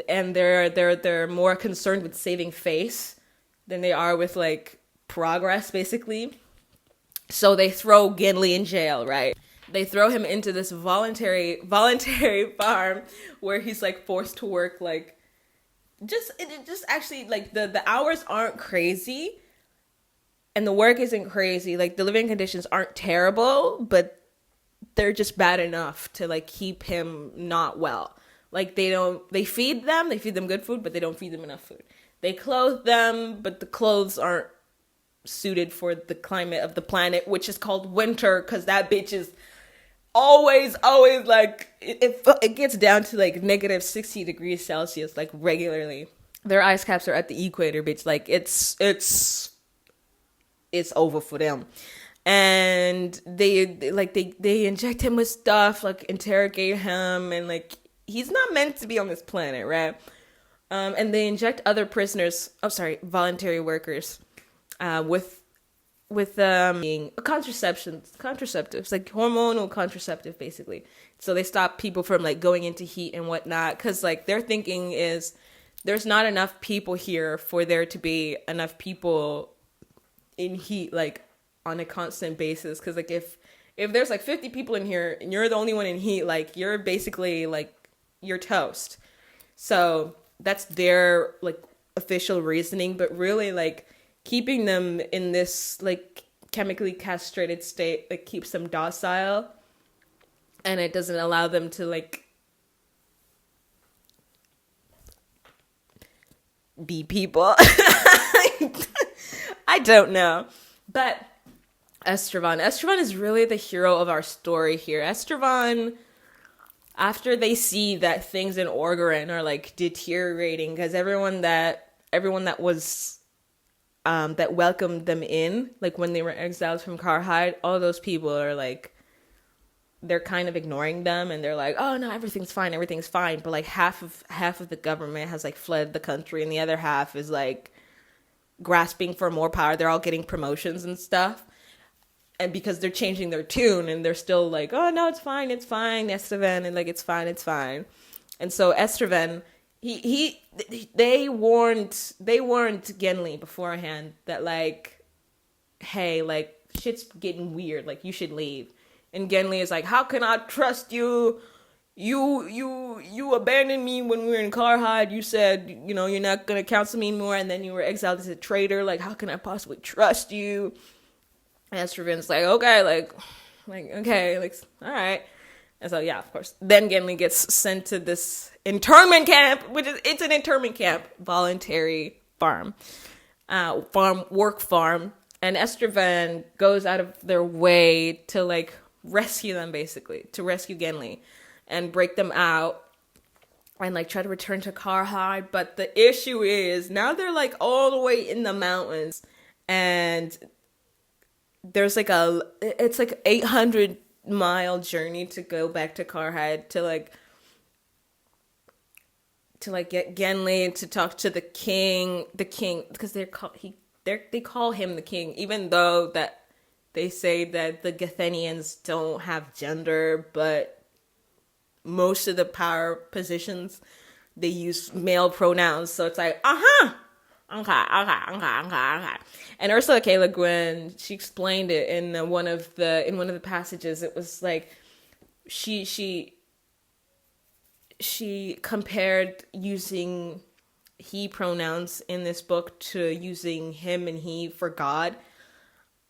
and they're more concerned with saving face than they are with like progress, basically. So they throw Gimli in jail, right? They throw him into this voluntary farm where he's like forced to work like just actually like the hours aren't crazy and the work isn't crazy. Like the living conditions aren't terrible, but they're just bad enough to like keep him not well. Like they feed them good food, but they don't feed them enough food. They clothe them, but the clothes aren't suited for the climate of the planet, which is called winter, because that bitch is always like it gets down to like negative 60 degrees Celsius like regularly. Their ice caps are at the equator, bitch. Like it's over for them. And they inject him with stuff, like interrogate him, and like he's not meant to be on this planet, right? And they inject other prisoners, voluntary workers, with being contraceptives, like hormonal contraceptive, basically. So they stop people from like going into heat and whatnot, because like their thinking is there's not enough people here for there to be enough people in heat like on a constant basis. Because like if there's like 50 people in here and you're the only one in heat, like you're basically like you're toast. So that's their like official reasoning, but really like keeping them in this like chemically castrated state like keeps them docile, and it doesn't allow them to like be people. I don't know. But Estevan is really the hero of our story here. Estevan, after they see that things in Orgeron are like deteriorating, because everyone that was that welcomed them in, like when they were exiled from Carhide, all those people are like, they're kind of ignoring them, and they're like, oh no, everything's fine. But like half of the government has like fled the country, and the other half is like grasping for more power. They're all getting promotions and stuff. And because they're changing their tune, and they're still like, oh no, it's fine, Estevan, and like it's fine. And so Estevan, they warned Genli beforehand that like, hey, like shit's getting weird, like you should leave. And Genli is like, how can I trust you? You abandoned me when we were in Carhide. You said, you're not gonna counsel me anymore, and then you were exiled as a traitor. Like, how can I possibly trust you? And Estevan's like, okay, like okay, like all right. And so yeah, of course. Then Genli gets sent to this internment camp, it's an internment camp, voluntary farm, work farm. And Estevan goes out of their way to like rescue them, basically, to rescue Genli and break them out. and like try to return to Karhide. But the issue is now they're like all the way in the mountains, and there's like it's like 800-mile journey to go back to Karhide to like get Genli to talk to the king because they call him the king, even though that they say that the Gathenians don't have gender, but most of the power positions they use male pronouns, so it's like okay. And Ursula K. LeGuin, she explained it in one of the passages. It was like she compared using he pronouns in this book to using him and he for God,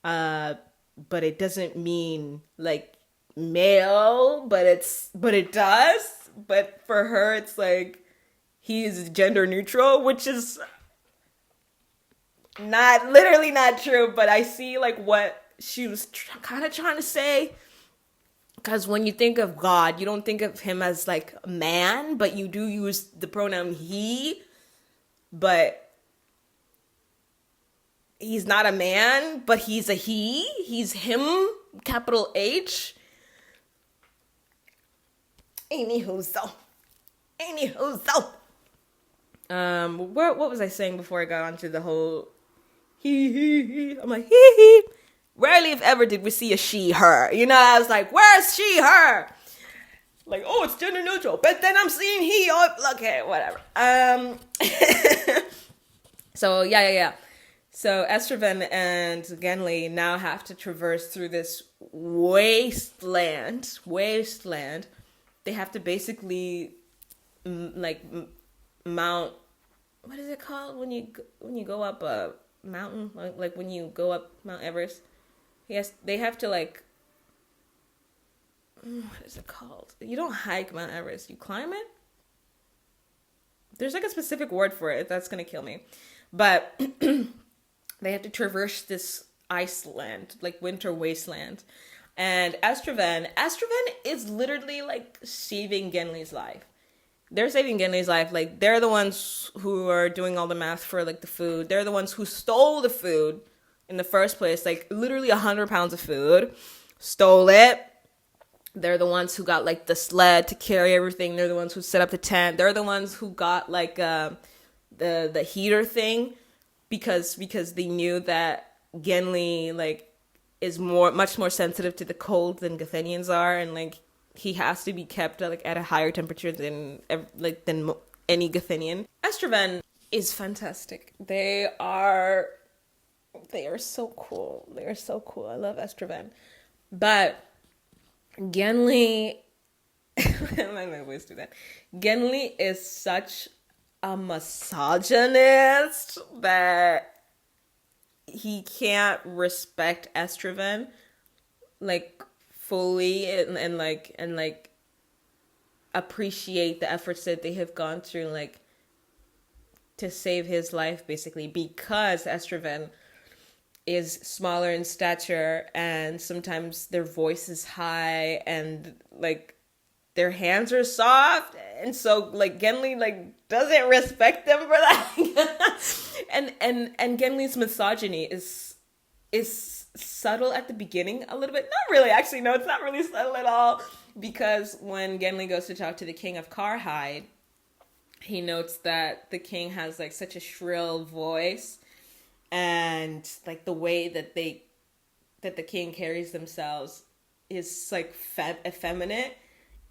but it doesn't mean like male, but it does. But for her, it's like he's gender neutral, which is literally not true. But I see like what she was kind of trying to say. Because when you think of God, you don't think of him as like a man, but you do use the pronoun he, but he's not a man, but he's a he. He's him, capital H. Anywho, so. What was I saying before I got onto the whole he? I'm like, he. Rarely, if ever, did we see a she, her. You know, I was like, where's she, her? Like, oh, it's gender neutral. But then I'm seeing he. Oh, okay, whatever. So, yeah. So, Estraven and Genli now have to traverse through this wasteland. They have to basically, mount... What is it called when you go up a mountain? Like when you go up Mount Everest? Yes, they have to like, what is it called? You don't hike Mount Everest, you climb it? There's like a specific word for it. That's going to kill me. But they have to traverse this iceland, like winter wasteland. And Estraven is literally like saving Genli's life. They're saving Genli's life. Like they're the ones who are doing all the math for like the food. They're the ones who stole the food in the first place, like literally 100 pounds of food, stole it. They're the ones who got like the sled to carry everything. They're the ones who set up the tent. They're the ones who got like the heater thing because they knew that Genli like is much more sensitive to the cold than Gathenians are, and like he has to be kept like at a higher temperature than any Gathenian. Estraven is fantastic. They are so cool. They are so cool. I love Estraven. But Genli, my voice do that. Genli is such a misogynist that he can't respect Estraven like fully and appreciate the efforts that they have gone through like to save his life, basically, because Estraven is smaller in stature and sometimes their voice is high and like their hands are soft, and so like Genli like doesn't respect them for that. and Genli's misogyny is subtle at the beginning a little bit. Not really, actually, no, it's not really subtle at all, because when Genli goes to talk to the king of Karhide, he notes that the king has like such a shrill voice, and like the way that the king carries themselves is like effeminate,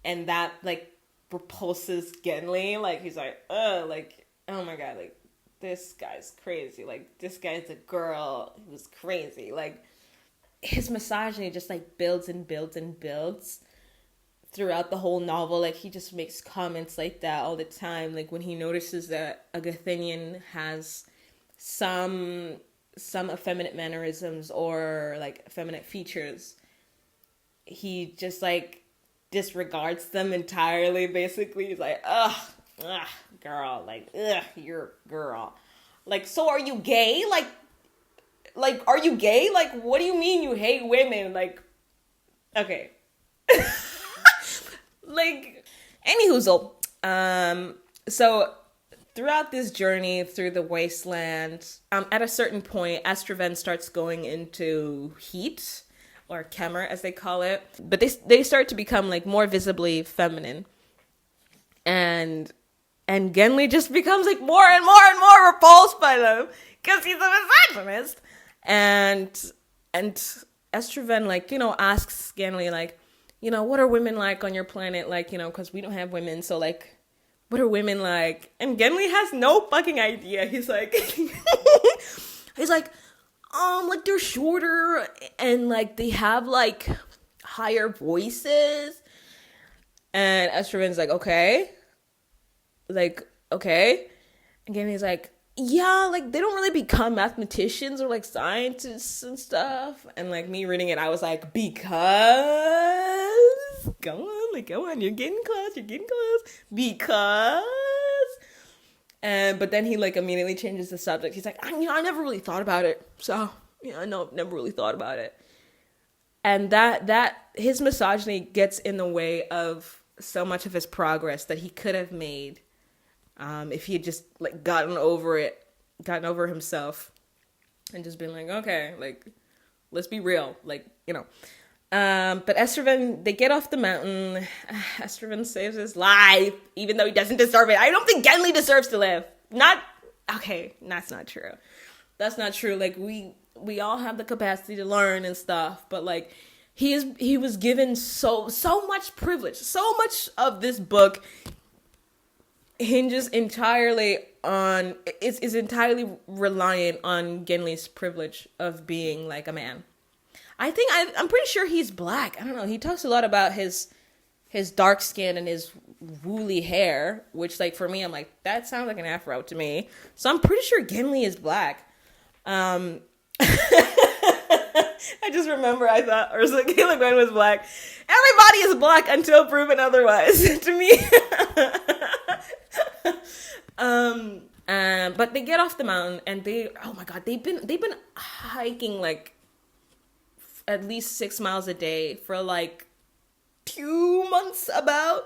and that like repulses Genli. Like he's like, like, oh my god, like this guy's crazy. Like this guy's a girl who's crazy. Like his misogyny just like builds and builds and builds throughout the whole novel. Like he just makes comments like that all the time. Like when he notices that a Gathenian has some effeminate mannerisms or like effeminate features, he just like disregards them entirely. Basically, he's like, ugh, girl, like, ugh, you're a girl. Like, so are you gay? Like, are you gay? Like, what do you mean you hate women? Like, okay. Like, anywho, so So throughout this journey through the wasteland, at a certain point, Estroven starts going into heat, or Kemmer as they call it. But they start to become like more visibly feminine. And Genly just becomes like more and more and more repulsed by them because he's a misogynist. And Estroven, like, asks Genly, like, what are women like on your planet? Like, because we don't have women. So, like, what are women like? And Genly has no fucking idea. He's like, like they're shorter and like they have like higher voices. And Estroven's like, okay. Like, okay. Again, he's like, yeah, like they don't really become mathematicians or like scientists and stuff. And like me reading it, I was like, because go on, you're getting close. Because but then he like immediately changes the subject. He's like, I never really thought about it. So, I know I've never really thought about it. And that his misogyny gets in the way of so much of his progress that he could have made if he had just like gotten over himself and just been like, okay, like, let's be real. Like, but Estroven, they get off the mountain. Estroven saves his life, even though he doesn't deserve it. I don't think Genly deserves to live. Okay, that's not true. That's not true. Like, we all have the capacity to learn and stuff, but like, he was given so much privilege. So much of this book hinges entirely on, is entirely reliant on Genly's privilege of being like a man. I'm pretty sure he's black. I don't know. He talks a lot about his dark skin and his woolly hair, which like for me, I'm like, that sounds like an afro to me. So I'm pretty sure Genly is black. I just remember I thought Ursula K. Le Guin was black. Everybody is black until proven otherwise to me. But they get off the mountain and they've been hiking like at least 6 miles a day for like 2 months about.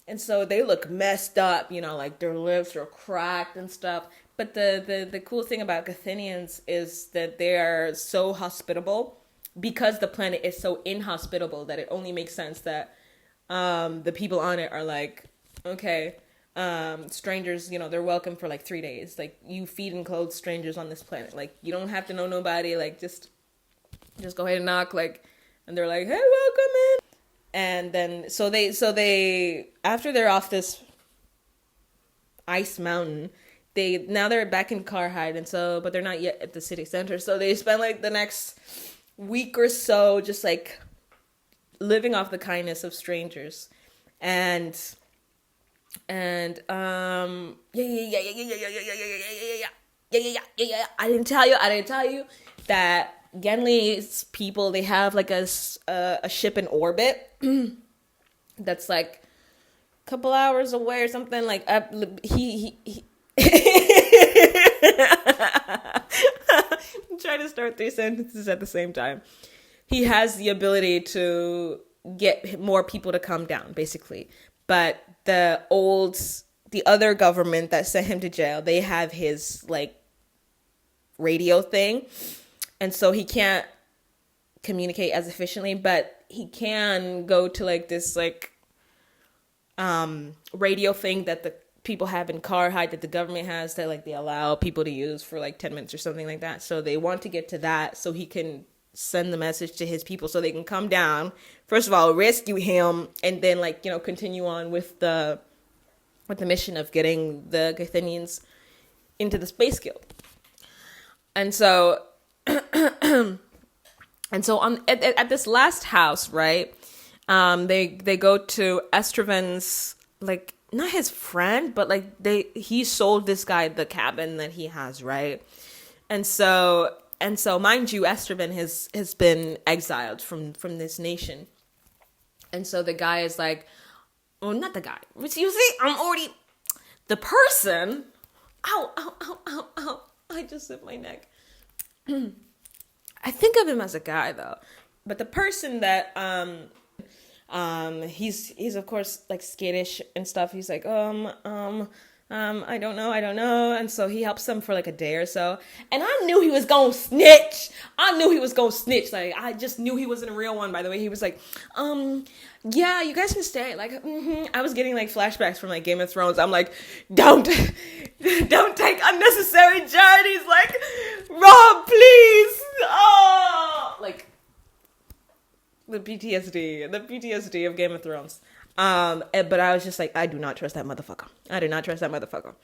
And so they look messed up, like their lips are cracked and stuff. But the cool thing about Gathenians is that they are so hospitable because the planet is so inhospitable that it only makes sense that the people on it are like, okay, strangers, they're welcome for like 3 days. Like, you feed and clothe strangers on this planet. Like, you don't have to know nobody. Like, just go ahead and knock. Like, and they're like, hey, welcome in. And then so they after they're off this ice mountain, they're back in Carhide, and so, but they're not yet at the city center. So they spend like the next week or so just like living off the kindness of strangers. And I didn't tell you that Genly's people, they have like a ship in orbit that's like a couple hours away or something. Like, he I'm trying to start 3 sentences at the same time. He has the ability to get more people to come down, basically. But the other government that sent him to jail, they have his like radio thing. And so he can't communicate as efficiently, but he can go to like this like radio thing that the people have in Carhide, that the government has, that like they allow people to use for like 10 minutes or something like that. So they want to get to that so he can send the message to his people so they can come down, first of all, rescue him, and then like, continue on with the mission of getting the Gathenians into the space guild. And so at this last house, right, they go to Estroven's, like, not his friend, but like he sold this guy the cabin that he has, right? And so mind you, Estroven has been exiled from this nation. And so the guy is like, oh, not the guy. You see, I'm already, the person, ow, I just hit my neck. I think of him as a guy though. But the person that He's of course like skittish and stuff. He's like, I don't know. And so he helps them for like a day or so. And I knew he was gonna snitch. Like, I just knew he wasn't a real one, by the way. He was like, yeah, you guys can stay. Like, I was getting like flashbacks from like Game of Thrones. I'm like, don't take unnecessary journeys. Like, Rob, please. Oh, like the PTSD of Game of Thrones. But I was just like, I do not trust that motherfucker.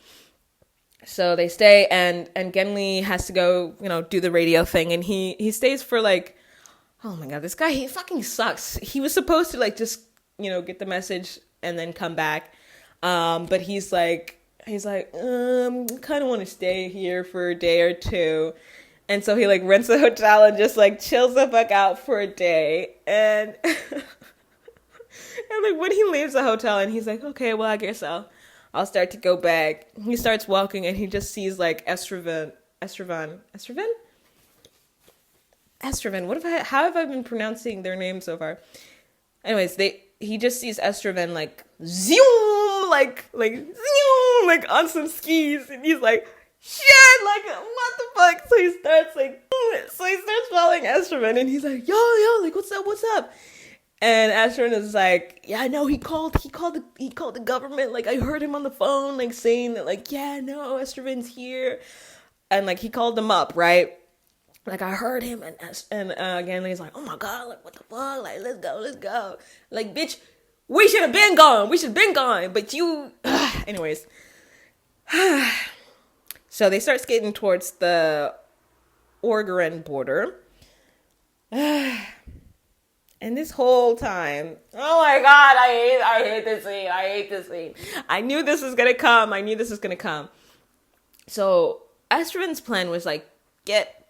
So they stay, and Genli has to go, do the radio thing, and he stays for like, oh my god, this guy, he fucking sucks. He was supposed to like just, get the message and then come back. But he's like, kind of want to stay here for a day or two. And so he like rents a hotel and just like chills the fuck out for a day. And and like when he leaves the hotel and he's like, okay, well, I guess I'll start to go back. He starts walking and he just sees like Estraven. How have I been pronouncing their names so far? Anyways, he just sees Estraven like zoom, like zoom, like on some skis, and he's like, shit, like what the fuck? So he starts following Estraven, and he's like, yo, like what's up? And Astron is like, yeah, no, he called the government. Like, I heard him on the phone, like, saying that, like, yeah, no, Estraven's here. And, like, he called them up, right? Like, I heard him, and Ganley's like, oh, my God, like, what the fuck? Like, let's go. Like, bitch, we should have been gone. But you... Anyways. So they start skating towards the Orgaran border. And this whole time, oh my god, I hate this scene. I knew this was gonna come. So Estraven's plan was like, get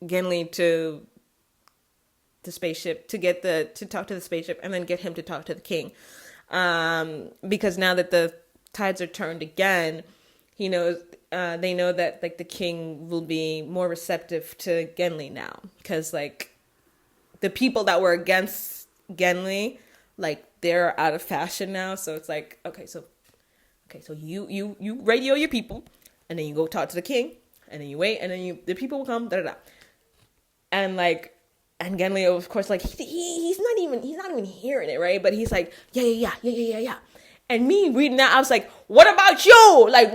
Genli to the spaceship, to talk to the spaceship, and then get him to talk to the king. Because now that the tides are turned again, they know that like the king will be more receptive to Genli now. Because like, the people that were against Genli, like, they're out of fashion now. So it's like, okay, so you radio your people, and then you go talk to the king, and then you wait, and then the people will come, And like, and Genli, of course, like, he's not even hearing it, right? But he's like, yeah. And me reading that, I was like, what about you? Like,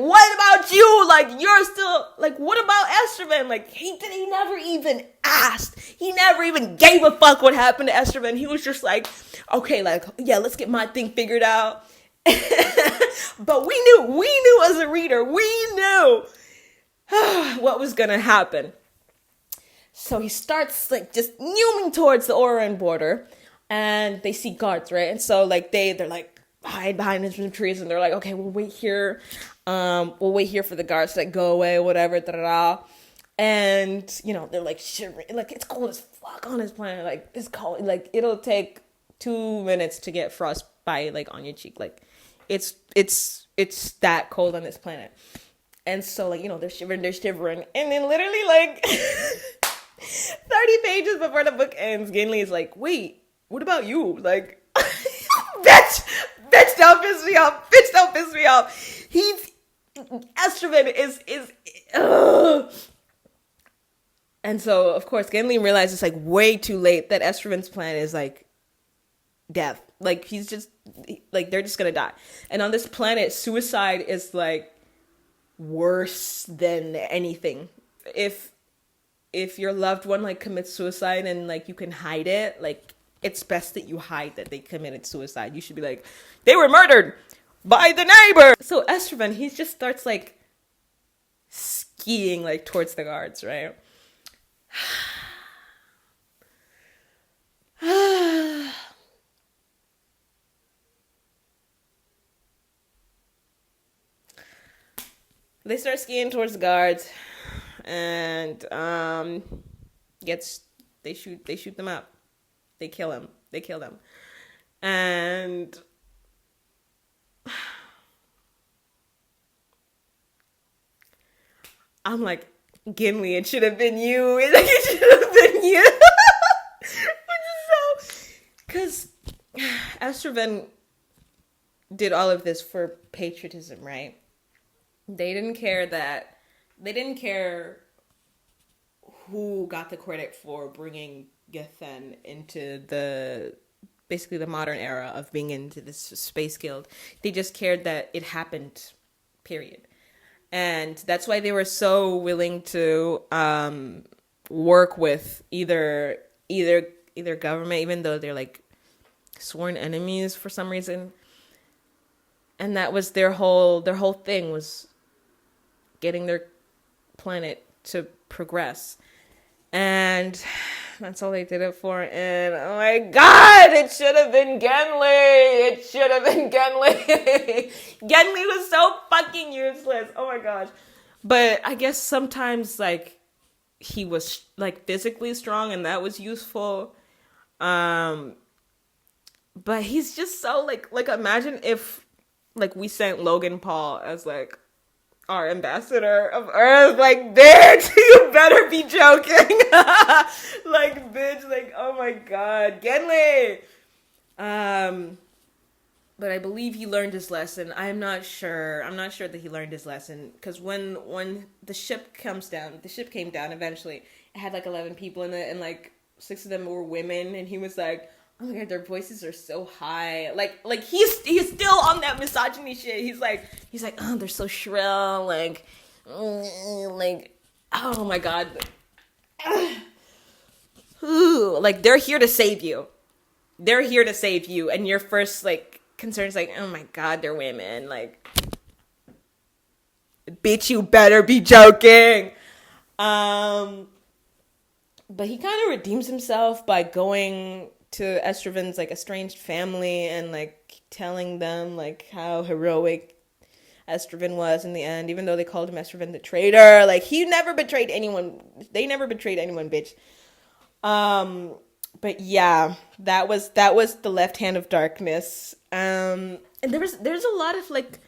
you're still, like, what about Estraven? Like, he never even asked. He never even gave a fuck what happened to Estraven. He was just like, okay, like, yeah, let's get my thing figured out. But we knew as a reader, we knew what was gonna happen. So he starts, like, just zooming towards the Oran border, and they see guards, right? And so, like, they're like, hide behind some trees, and they're like, okay, we'll wait here for the guards to like go away, whatever, and they're like shivering, like it's cold as fuck on this planet, like it's cold, like it'll take 2 minutes to get frostbite like on your cheek, like it's that cold on this planet. And so like they're shivering, and then literally like 30 pages before the book ends, Genli is like, wait, what about you? Like, bitch, don't piss me off. Estraven is And so, of course, Genli realizes, like, way too late that Estraven's plan is, like, death. Like, he's just, like, they're just gonna die. And on this planet, suicide is, like, worse than anything. If your loved one, like, commits suicide and, like, you can hide it, like, it's best that you hide that they committed suicide. You should be like, they were murdered by the neighbor. So Estraven, he just starts like skiing like towards the guards, right? They start skiing towards the guards, and they shoot them up. They kill him. And I'm like, Gimli, it should have been you. Which is so, because Estroven did all of this for patriotism, right? They didn't care who got the credit for bringing Gethen into basically the modern era of being into this space guild. They just cared that it happened, period. And that's why they were so willing to work with either government, even though they're like sworn enemies for some reason. And that was their whole thing, was getting their planet to progress. And that's all they did it for. And oh my god, it should have been Genli. Genli was so fucking useless. Oh my gosh. But I guess sometimes like he was like physically strong and that was useful. But he's just so like imagine if like we sent Logan Paul as like our ambassador of Earth, like, bitch, you better be joking. Like, bitch, like, oh my god, Genli. But I believe he learned his lesson. I'm not sure that he learned his lesson, because when the ship came down eventually, it had like 11 people in it, and like 6 of them were women, and he was like, oh my god, their voices are so high. Like he's still on that misogyny shit. He's like, oh, they're so shrill. Like, oh my god. Ooh, like they're here to save you. And your first like concern is like, oh my god, they're women. Like, bitch, you better be joking. But he kind of redeems himself by going to Estroven's like estranged family and like telling them like how heroic Estroven was in the end, even though they called him Estroven the traitor. Like, he never betrayed anyone. They never betrayed anyone, bitch. But yeah, that was the left hand of darkness. And there's a lot of like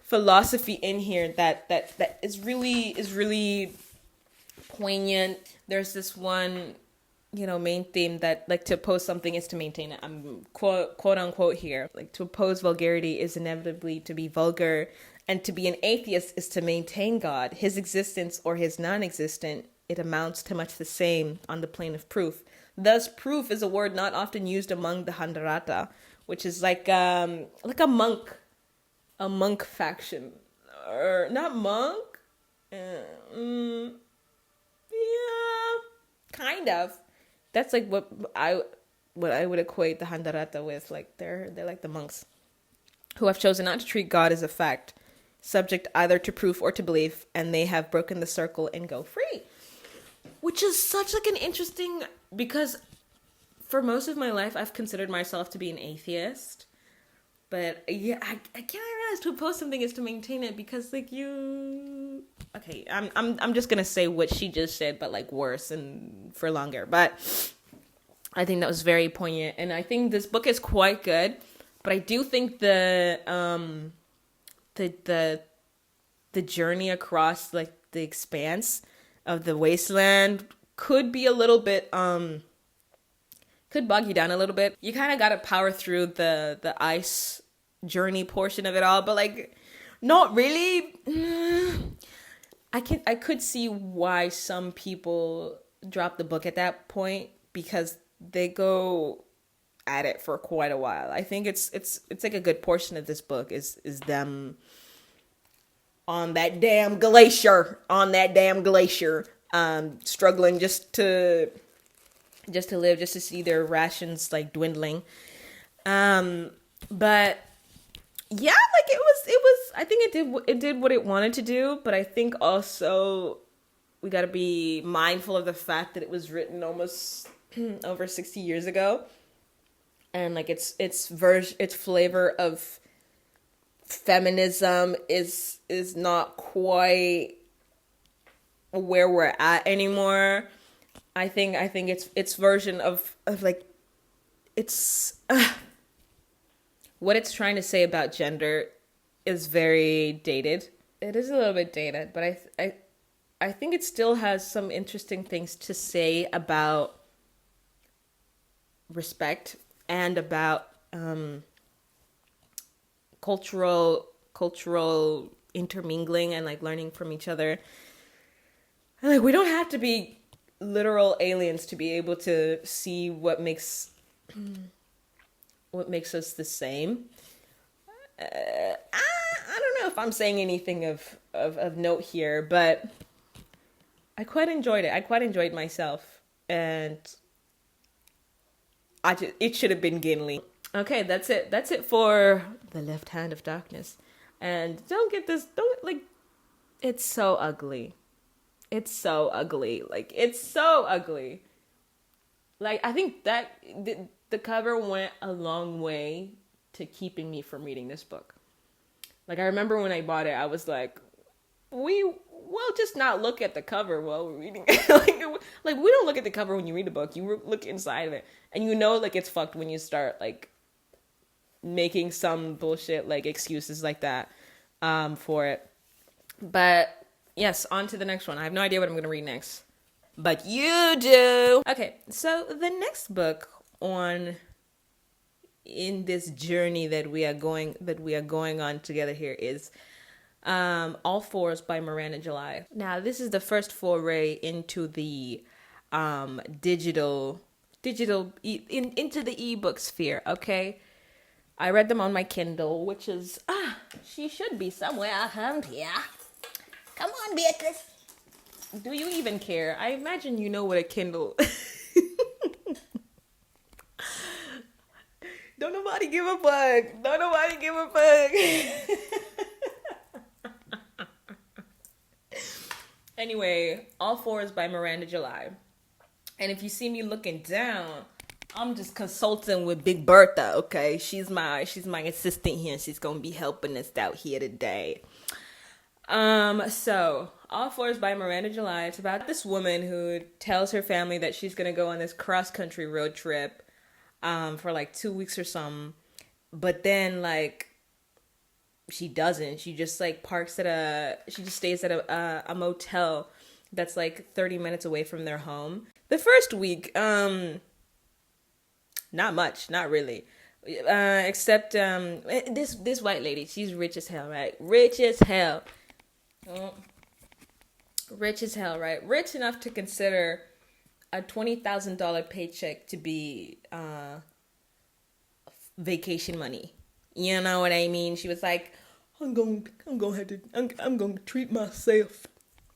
philosophy in here that is really poignant. There's this one, main theme that like to oppose something is to maintain it. I'm quote unquote here. Like, to oppose vulgarity is inevitably to be vulgar, and to be an atheist is to maintain God, his existence or his non-existent. It amounts to much the same on the plane of proof. Thus, proof is a word not often used among the Handarata, which is like a monk faction, or not monk. Yeah, kind of. That's like what I would equate the Handarata with. Like, they're like the monks who have chosen not to treat God as a fact, subject either to proof or to belief, and they have broken the circle and go free. Which is such like an interesting, because for most of my life I've considered myself to be an atheist. But yeah, I can't realize to oppose something is to maintain it, because like okay, I'm just gonna say what she just said, but like worse and for longer. But I think that was very poignant, and I think this book is quite good. But I do think the journey across like the expanse of the wasteland could be a little bit could bog you down a little bit. You kind of got to power through the ice journey portion of it all, but like not really. I could see why some people drop the book at that point, because they go at it for quite a while. I think it's like a good portion of this book is them on that damn glacier, struggling just to live, just to see their rations like dwindling. But yeah, like it was I think it did what it wanted to do, but I think also we got to be mindful of the fact that it was written almost over 60 years ago, and like its flavor of feminism is not quite where we're at anymore. I think its version of like it's what it's trying to say about gender is very dated. It is a little bit dated, but I think it still has some interesting things to say about respect and about cultural intermingling and like learning from each other. And like we don't have to be literal aliens to be able to see what makes us the same. I don't know if I'm saying anything of note here, but I quite enjoyed it. I quite enjoyed myself, and it should have been Gimli. Okay, that's it. That's it for The Left Hand of Darkness. And don't it's so ugly. It's so ugly. Like, it's so ugly. Like, I think that the cover went a long way to keeping me from reading this book. Like, I remember when I bought it, I was like, we'll just not look at the cover while we're reading it. like, we don't look at the cover when you read a book. You look inside of it. And you know, like, it's fucked when you start, like, making some bullshit, like, excuses like that for it. But, yes, on to the next one. I have no idea what I'm going to read next. But you do! Okay, so the next book in this journey that we are going on together here is All Fours by Miranda July. Now, this is the first foray into the digital into the ebook sphere. Okay, I read them on my Kindle, which is she should be somewhere around here. Come on, Beatrice. Do you even care? I imagine you know what a Kindle. Don't nobody give a fuck. Don't nobody give a fuck. Anyway, All Fours by Miranda July. And if you see me looking down, I'm just consulting with Big Bertha, okay? She's my assistant here, and she's gonna be helping us out here today. So All Fours by Miranda July. It's about this woman who tells her family that she's gonna go on this cross-country road trip for like 2 weeks or something, but then like she doesn't. She just like she just stays at a motel that's like 30 minutes away from their home. The first week, not much, not really, except this white lady. She's rich as hell, right? Rich as hell, right? Rich enough to consider a $20,000 paycheck to be vacation money. You know what I mean? She was like, I'm going to treat myself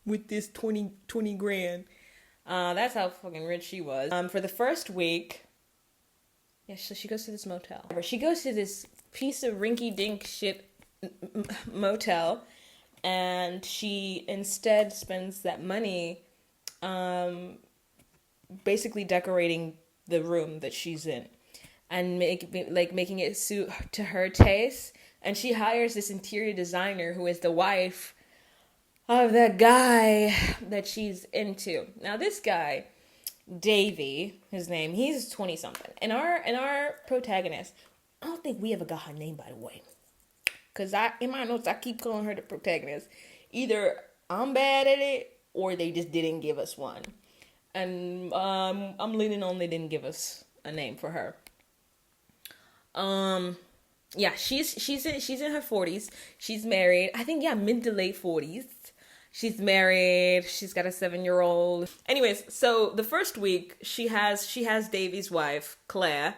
with this 20 grand. That's how fucking rich she was. For the first week, yeah, so she goes to this motel. She goes to this piece of rinky-dink shit motel, and she instead spends that money basically decorating the room that she's in and making it suit to her taste. And she hires this interior designer who is the wife of that guy that she's into. Now this guy, Davy, his name, he's 20 something. And our protagonist, I don't think we ever got her name, by the way, because in my notes I keep calling her the protagonist. Either I'm bad at it or they just didn't give us one. And I'm leaning on they didn't give us a name for her. Yeah, she's in her 40s. She's married. I think mid to late 40s. She's married. She's got a 7-year-old. Anyways, so the first week she has Davy's wife, Claire.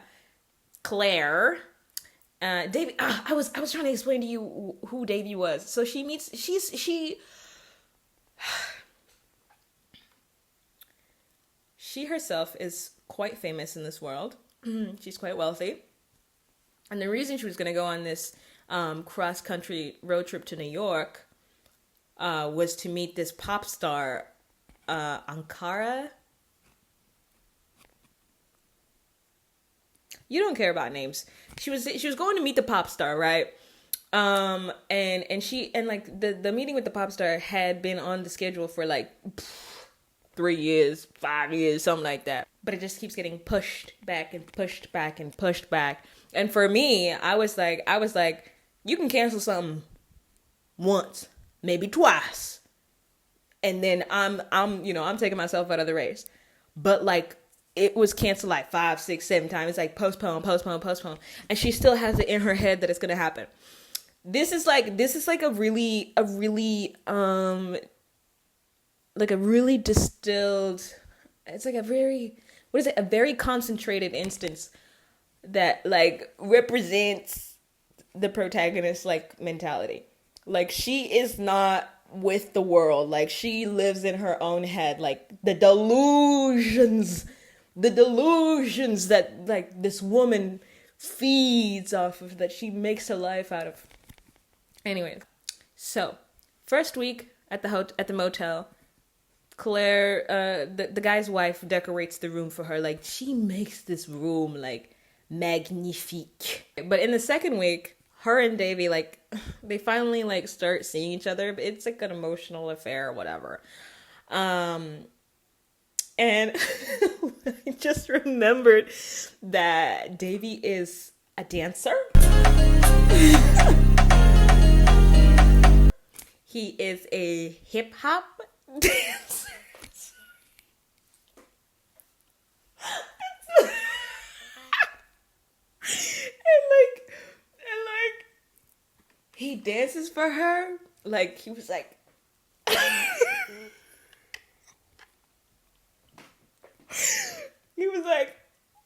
Davy. I was trying to explain to you who Davy was. So She herself is quite famous in this world. She's quite wealthy. And the reason she was going to go on this cross-country road trip to New York was to meet this pop star, Ankara. You don't care about names. She was going to meet the pop star, right? And the meeting with the pop star had been on the schedule for like 3 years, 5 years, something like that. But it just keeps getting pushed back and pushed back and pushed back. And for me, I was like, you can cancel something once, maybe twice, and then I'm taking myself out of the race. But like it was canceled like 5, 6, 7 times. It's like postpone, postpone, postpone, and she still has it in her head that it's gonna happen. This is like a really distilled. It's like a very, what is it? A very concentrated instance that like represents the protagonist like mentality. Like she is not with the world. Like she lives in her own head. Like the delusions that like this woman feeds off of, that she makes her life out of. Anyway, so first week at the motel, Claire, the guy's wife, decorates the room for her. Like she makes this room like magnifique. But in the second week, her and Davy, like, they finally like start seeing each other. But it's like an emotional affair or whatever. And I just remembered that Davy is a dancer. He is a hip hop dancer. and like he dances for her. Like he was like he was like,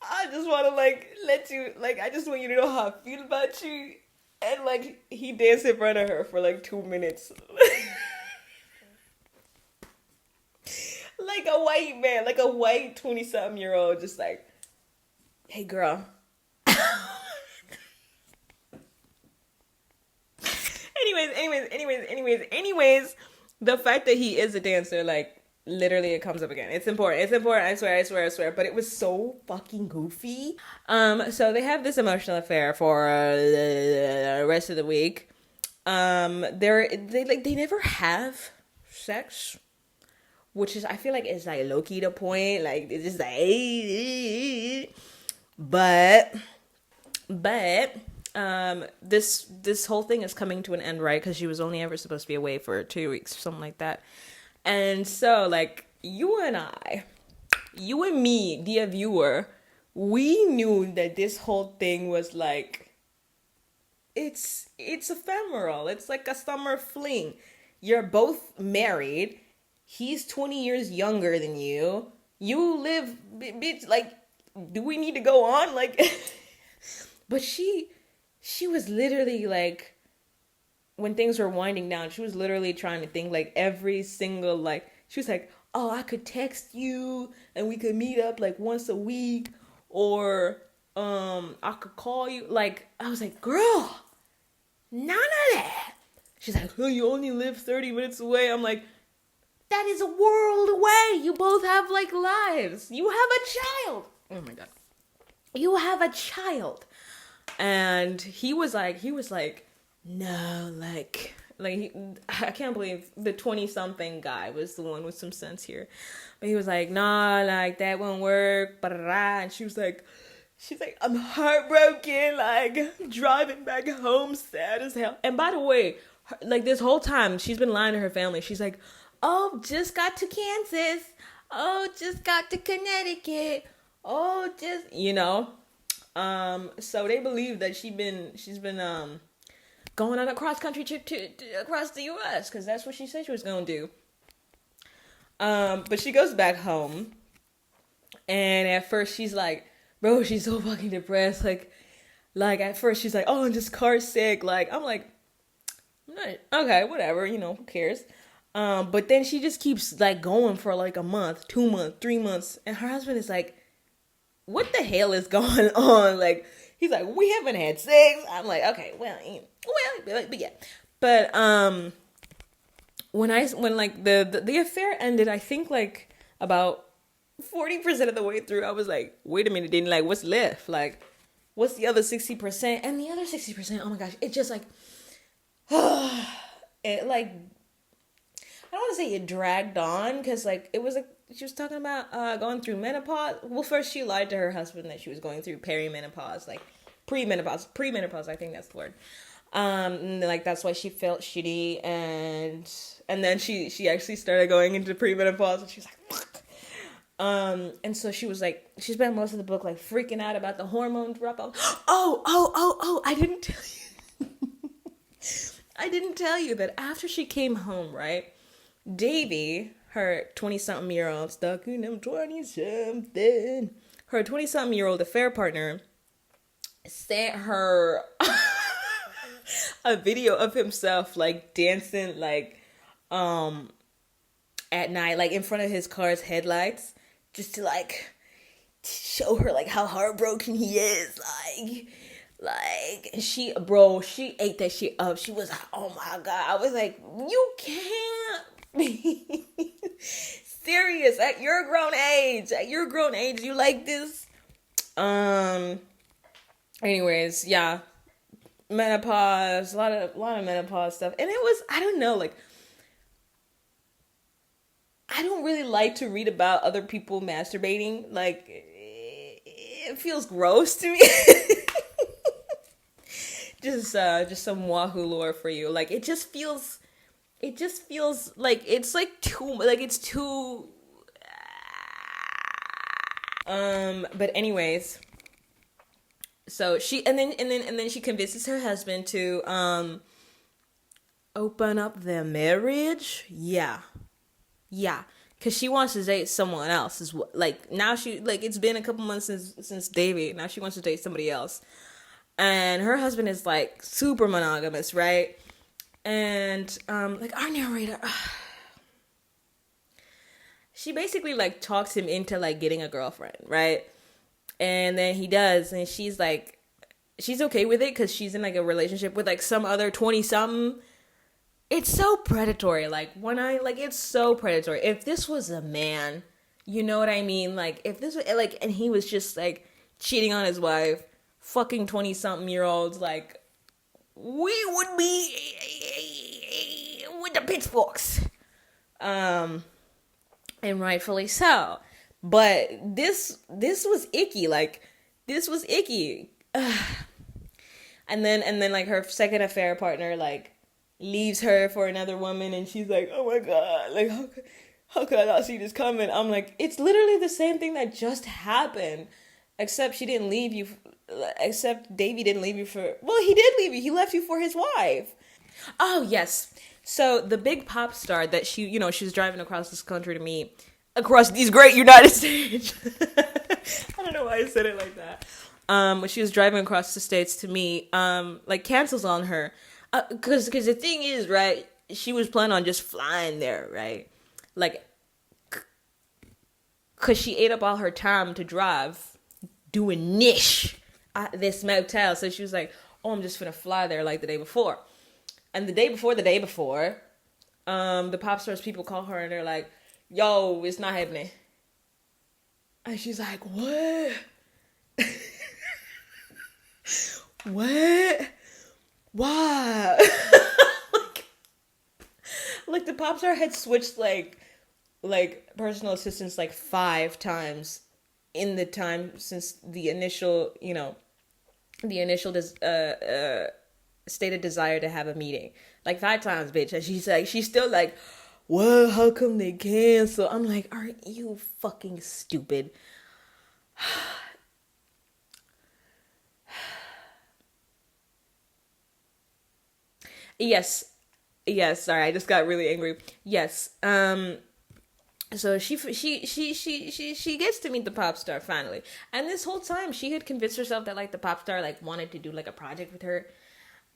I just want to like let you, like, I just want you to know how I feel about you. And like he danced in front of her for like 2 minutes. Like a white man, like a white 20-something-year-old, just like, hey girl. Anyways, the fact that he is a dancer, like, literally it comes up again. It's important, I swear. But it was so fucking goofy. So they have this emotional affair for the rest of the week. They never have sex, which is, I feel like it's like low-key the point. Like it's just like, but this whole thing is coming to an end, right? Because she was only ever supposed to be away for 2 weeks or something like that. And so, like, you and me, dear viewer, we knew that this whole thing was like, it's ephemeral. It's like a summer fling. You're both married. He's 20 years younger than you. You live, bitch, like, do we need to go on? Like, but she was literally like, when things were winding down, she was literally trying to think like every single, like, she was like, oh, I could text you and we could meet up like once a week, or I could call you. Like, I was like, girl, none of that. She's like, oh, you only live 30 minutes away. I'm like, that is a world away. You both have like lives. You have a child. Oh my God. You have a child. And he was like, no, I can't believe the 20-something guy was the one with some sense here. But he was like, nah, like, that won't work, and she's like, I'm heartbroken, like, driving back home sad as hell. And by the way, like, this whole time, she's been lying to her family. She's like, oh, just got to Kansas. Oh, just got to Connecticut. Oh, just, you know. So they believe that she's been going on a cross-country trip to across the U.S. because that's what she said she was going to do. But she goes back home, and at first she's like, bro, she's so fucking depressed. Like at first she's like, oh, I'm just car sick. Like, I'm like, okay, whatever, you know, who cares? But then she just keeps like going for like a month, 2 months, 3 months, and her husband is like, what the hell is going on? Like, he's like, we haven't had sex. I'm like, okay, well, but yeah. But when like the affair ended, I think like about 40% of the way through, I was like, wait a minute, didn't, like, what's left? Like, what's the other 60%? And the other 60%, oh my gosh, it just like, it like, I don't want to say it dragged on, because like it was like, she was talking about going through menopause. Well, first she lied to her husband that she was going through perimenopause, like premenopause, I think that's the word. Like that's why she felt shitty, and then she actually started going into premenopause, and she's like, fuck. And so she was like, she spent most of the book like freaking out about the hormone drop off. Oh, I didn't tell you. I didn't tell you that after she came home, right? Davy, her 20-something-year-old, stuck in them 20-something, her 20-something-year-old affair partner sent her a video of himself like dancing like at night, like in front of his car's headlights, just to like show her like how heartbroken he is. She ate that shit up. She was like, oh my God. I was like, you can't be serious at your grown age. At your grown age, you like this? Anyways, yeah. Menopause, a lot of menopause stuff. And it was, I don't know, like, I don't really like to read about other people masturbating. Like, it feels gross to me. Just some wahoo lore for you. Like, it just feels like it's like too, like it's too. But anyways, so she and then she convinces her husband to open up their marriage. Yeah. Because she wants to date someone else. Is what, like, now she, like, it's been a couple months since Davey. Now she wants to date somebody else. And her husband is, like, super monogamous, right? And, like, our narrator, she basically, like, talks him into, like, getting a girlfriend, right? And then he does. And she's, like, she's okay with it because she's in, like, a relationship with, like, some other 20-something. It's so predatory. Like, it's so predatory. If this was a man, you know what I mean? Like, if this was, like, and he was just, like, cheating on his wife, fucking 20-something-year-olds, like, we would be with the pitchforks. And rightfully so. But this was icky. Like, this was icky. And then, like, her second affair partner, like, leaves her for another woman, and she's like, oh my God, like, how could I not see this coming? I'm like, it's literally the same thing that just happened, except she didn't leave you, except Davey didn't leave you for, well, he did leave you, he left you for his wife. Oh, yes. So the big pop star that she, you know, she was driving across this country to meet, across these great United States. I don't know why I said it like that. When she was driving across the states to meet, like, cancels on her. Because the thing is, right, she was planning on just flying there, right? Like, because she ate up all her time to drive doing niche at this motel. So she was like, oh, I'm just going to fly there like the day before. And the day before, the pop stars people call her and they're like, yo, it's not happening. And she's like, what? What? Why? like the pop star had switched like personal assistants like 5 times in the time since the initial stated desire to have a meeting. Like 5 times, bitch. And she's still like, well, how come they cancel? I'm like, aren't you fucking stupid? Yes, sorry, I just got really angry. Yes. So she gets to meet the pop star finally, and this whole time she had convinced herself that like the pop star like wanted to do like a project with her,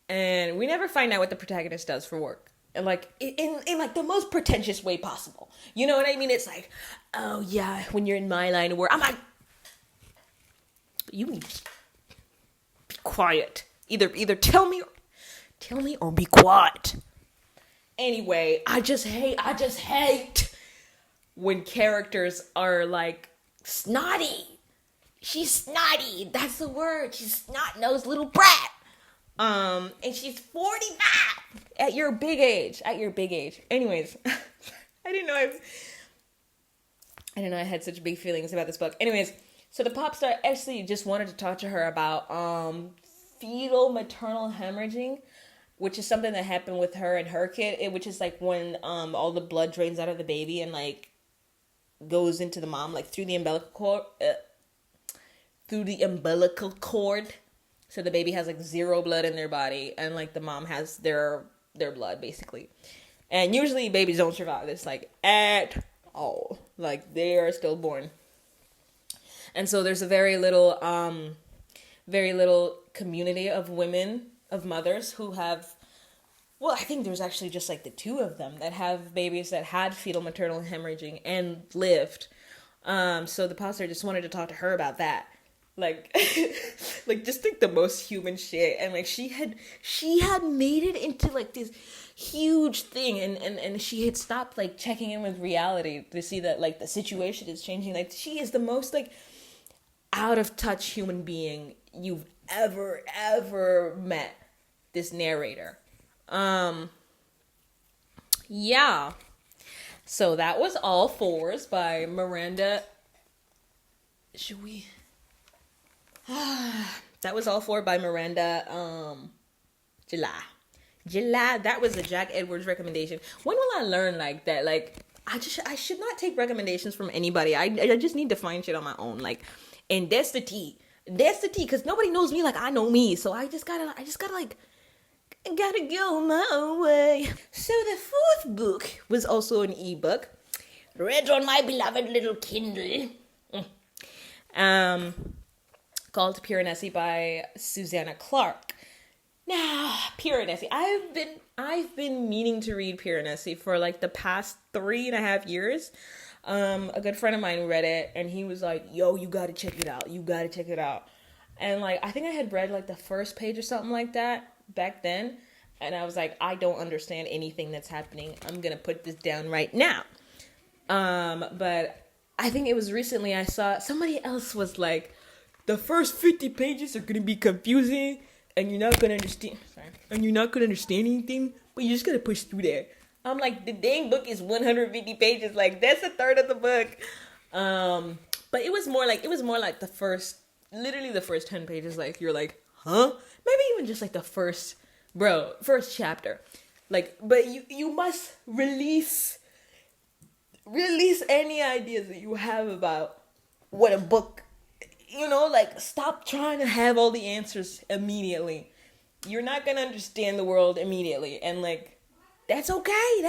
and we never find out what the protagonist does for work, and like in like the most pretentious way possible. You know what I mean? It's like, oh yeah, when you're in my line of work, I'm like, you need to be quiet. Either tell me or be quiet. Anyway, I just hate when characters are like snotty. She's snotty. That's the word. She's snot-nosed little brat. And she's 45 at your big age. Anyways, I didn't know I had such big feelings about this book. Anyways, so the pop star actually just wanted to talk to her about fetal maternal hemorrhaging, which is something that happened with her and her kid, which is like when all the blood drains out of the baby and like goes into the mom, like through the umbilical cord. So the baby has like zero blood in their body, and like the mom has their blood basically. And usually babies don't survive this like at all. Like they are still born. And so there's a very little community of women, of mothers who have, well, I think there's actually just like the two of them that have babies that had fetal maternal hemorrhaging and lived. So the pastor just wanted to talk to her about that. Like, like just like the most human shit. And like she had made it into like this huge thing, and she had stopped like checking in with reality to see that like the situation is changing. Like she is the most like out of touch human being you've ever met, this narrator. Yeah. So that was All Fours by Miranda. Should we? That was All Four by Miranda. July. That was a Jack Edwards recommendation. When will I learn like that? Like I should not take recommendations from anybody. I just need to find shit on my own. Like, and that's the tea. Because nobody knows me like I know me. So I just gotta like, I gotta go my own way. So the fourth book was also an ebook, read on my beloved little Kindle. Called Piranesi by Susanna Clarke. Now, Piranesi. I've been meaning to read Piranesi for like the past 3.5 years. A good friend of mine read it, and he was like, yo, you gotta check it out. And like, I think I had read like the first page or something like that back then. And I was like, I don't understand anything that's happening. I'm gonna put this down right now. But I think it was recently I saw somebody else was like, the first 50 pages are gonna be confusing, and you're not gonna understand. And you're not gonna understand anything, but you just gotta push through there. I'm like, the dang book is 150 pages. Like that's a third of the book. But it was more like the first 10 pages. Like you're like, huh? Maybe even just like the first chapter. Like, but you must release any ideas that you have about what a book. You know, like, stop trying to have all the answers immediately. You're not going to understand the world immediately. And, like, that's okay. You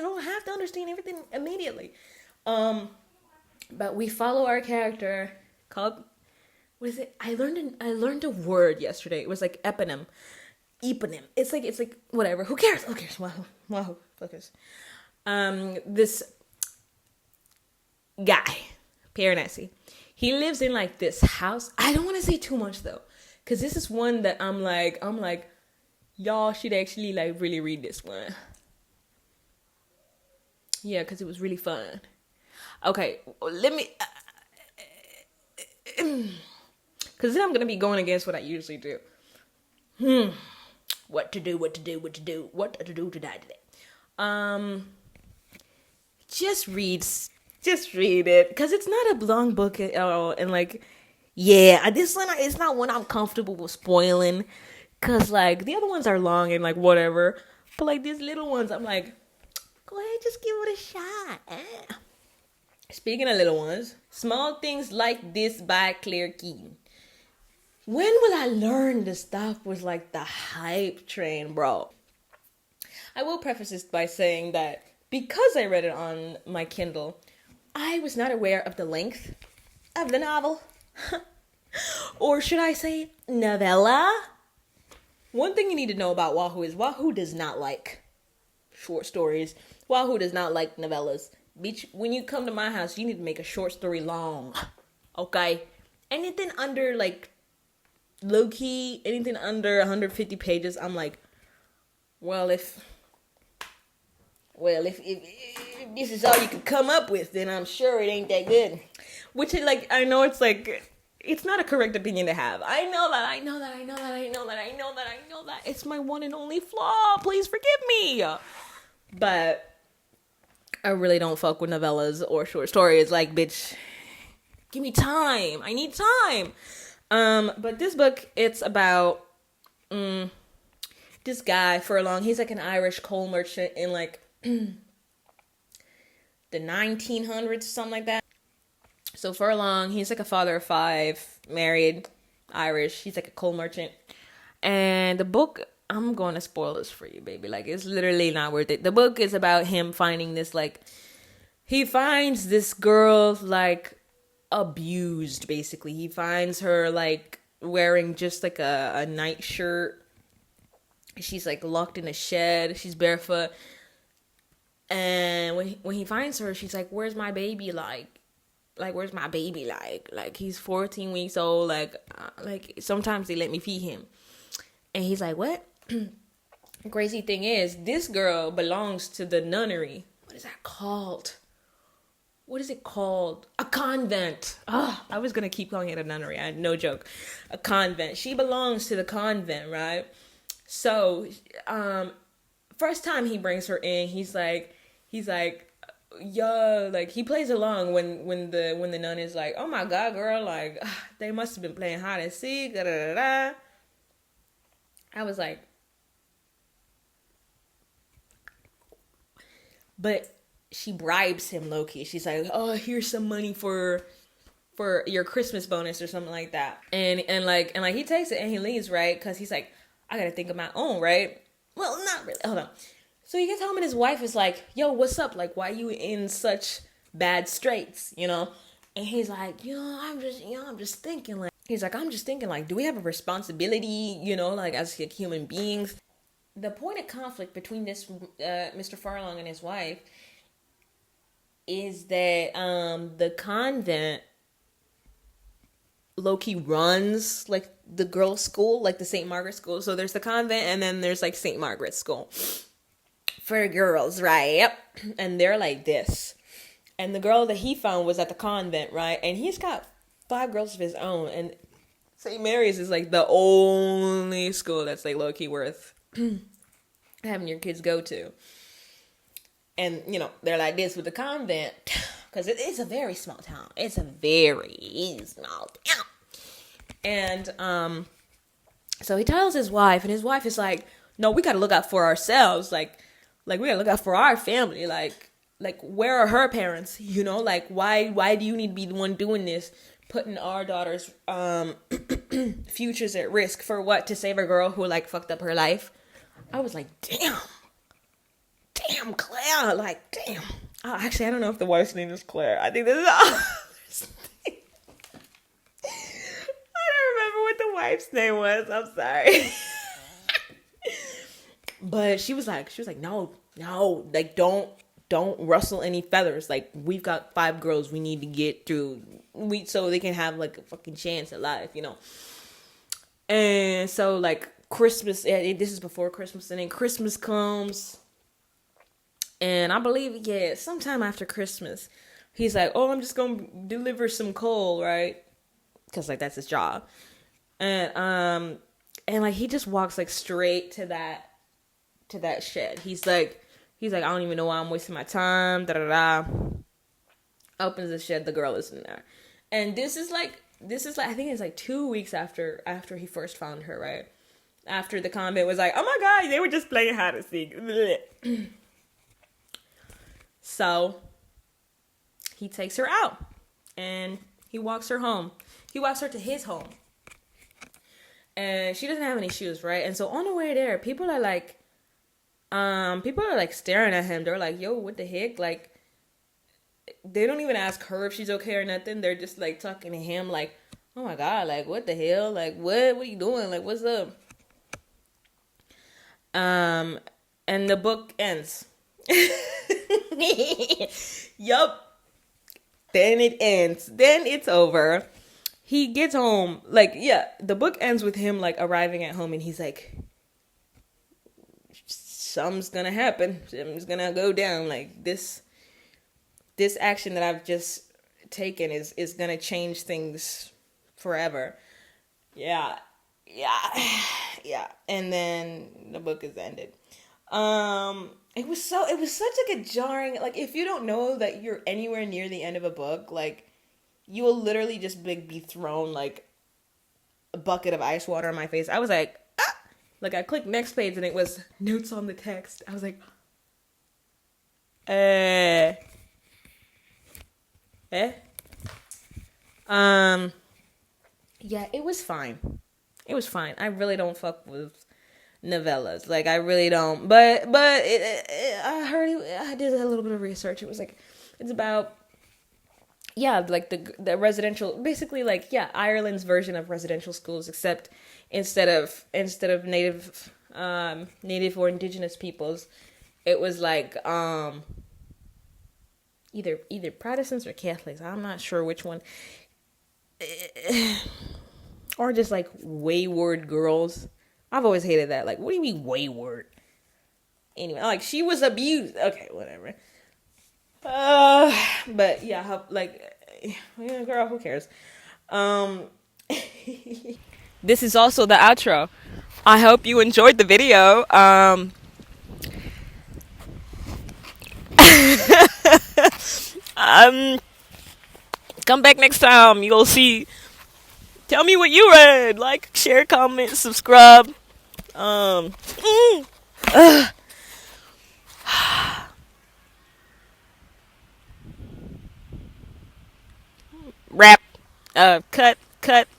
don't have to understand everything immediately. But we follow our character called, what is it? I learned a word yesterday. It was, like, eponym. It's like, whatever. Who cares? Wow. Focus. This guy, Piranesi. He lives in like this house. I don't want to say too much though, because this is one that I'm like, y'all should actually like really read this one. Yeah, because it was really fun. Okay, let me, because then I'm gonna be going against what I usually do. What to do today. Just read it, because it's not a long book at all. And like, yeah, this one, it's not one I'm comfortable with spoiling, because like the other ones are long and like whatever, but like these little ones, I'm like, go ahead, just give it a shot. Speaking of little ones, Small Things Like This by Clarke. When will I learn this stuff was like the hype train, bro? I will preface this by saying that because I read it on my Kindle, I was not aware of the length of the novel. Or should I say novella? One thing you need to know about Wahoo is Wahoo does not like short stories. Wahoo does not like novellas. Bitch, when you come to my house, you need to make a short story long. Okay? Anything under like low-key, anything under 150 pages, I'm like, well, if this is all you can come up with, then I'm sure it ain't that good. Which, like, I know it's like, it's not a correct opinion to have. I know that. It's my one and only flaw. Please forgive me. But I really don't fuck with novellas or short stories. Like, bitch, give me time. I need time. But this book, it's about this guy, Furlong. He's like an Irish coal merchant in like the the 1900s or something like that. So Furlong, he's like a father of 5, married, Irish. He's like a coal merchant. And the book, I'm going to spoil this for you, baby. Like, it's literally not worth it. The book is about him finding this, like, he finds this girl, like, abused, basically. He finds her, like, wearing just, like, a nightshirt. She's, like, locked in a shed. She's barefoot. And when he finds her, she's like, where's my baby, where's my baby, like, he's 14 weeks old, like, sometimes they let me feed him. And he's like, what? Crazy thing is, this girl belongs to the nunnery. What is that called? What is it called? A convent. I was going to keep calling it a nunnery. No joke. A convent. She belongs to the convent, right? So, first time he brings her in, he's like, yo, like, he plays along when the nun is like, oh my God, girl, like, they must have been playing hide and seek, da da da da. I was like, but she bribes him low-key. She's like, oh, here's some money for your Christmas bonus or something like that. And he takes it and he leaves, right? Because he's like, I gotta think of my own, right? Well, not really. Hold on. So he gets home and his wife is like, yo, what's up? Like, why you in such bad straits, you know? And he's like, I'm just thinking, like, do we have a responsibility, like, as like, human beings? The point of conflict between this Mr. Furlong and his wife is that the convent low-key runs, like, the girls' school, like the St. Margaret's school. So there's the convent and then there's, like, St. Margaret's school for girls, right? Yep. And they're like this. And the girl that he found was at the convent, right? And he's got 5 girls of his own. And St. Mary's is, like, the only school that's, like, low-key worth having your kids go to. And, they're like this with the convent. Because it is a very small town. It's a very small town. And so he tells his wife. And his wife is like, no, we got to look out for ourselves. Like we got to look out for our family. Like, where are her parents? Like, why do you need to be the one doing this? Putting our daughter's futures at risk for what? To save a girl who, like, fucked up her life? I was like, damn, Claire, like, damn. Oh, actually, I don't know if the wife's name is Claire. I think this is I don't remember what the wife's name was. I'm sorry. But she was like, no, like, don't rustle any feathers. Like, we've got 5 girls we need to get through, so they can have, like, a fucking chance at life, And so, like, Christmas, this is before Christmas, and then Christmas comes, and I believe, sometime after Christmas, he's like, oh, I'm just gonna deliver some coal, right? Because, like, that's his job. And like, he just walks, like, straight to that shed. He's like, I don't even know why I'm wasting my time, da-da-da. Opens the shed, the girl is in there. And this is like, I think it's like 2 weeks after he first found her, right? After the convent was like, oh my God, they were just playing hide and seek. So he takes her out and he walks her home. He walks her to his home. And she doesn't have any shoes, right? And so on the way there, people are like staring at him. They're like, yo, what the heck? Like, they don't even ask her if she's okay or nothing. They're just, like, talking to him like, oh my God, like, what the hell? Like, what are you doing? Like, what's up? And the book ends. Yup. Then it ends. Then it's over. He gets home. Like, the book ends with him, like, arriving at home, and he's like, something's gonna happen. Something's gonna go down. Like, this action that I've just taken is gonna change things forever. Yeah. And then the book is ended. It was such like a jarring, like, if you don't know that you're anywhere near the end of a book, like, you will literally just be thrown, like, a bucket of ice water on my face. I was like, ah! Like, I clicked next page and it was notes on the text. I was like, Eh? Um, yeah, it was fine. It was fine. I really don't fuck with novellas. Like I really don't. But I heard I did a little bit of research. It was like it's about like the residential, basically like Ireland's version of residential schools, except instead of native or indigenous peoples, it was like either Protestants or Catholics. I'm not sure which one, or just like wayward girls. I've always hated that. Like, what do you mean wayward? Anyway, like she was abused. Okay, whatever. But yeah, girl, who cares? Um, this is also the outro. I hope you enjoyed the video. Um, come back next time. You'll see. Tell me what you read. Like, share, comment, subscribe. Um, Rap. Cut.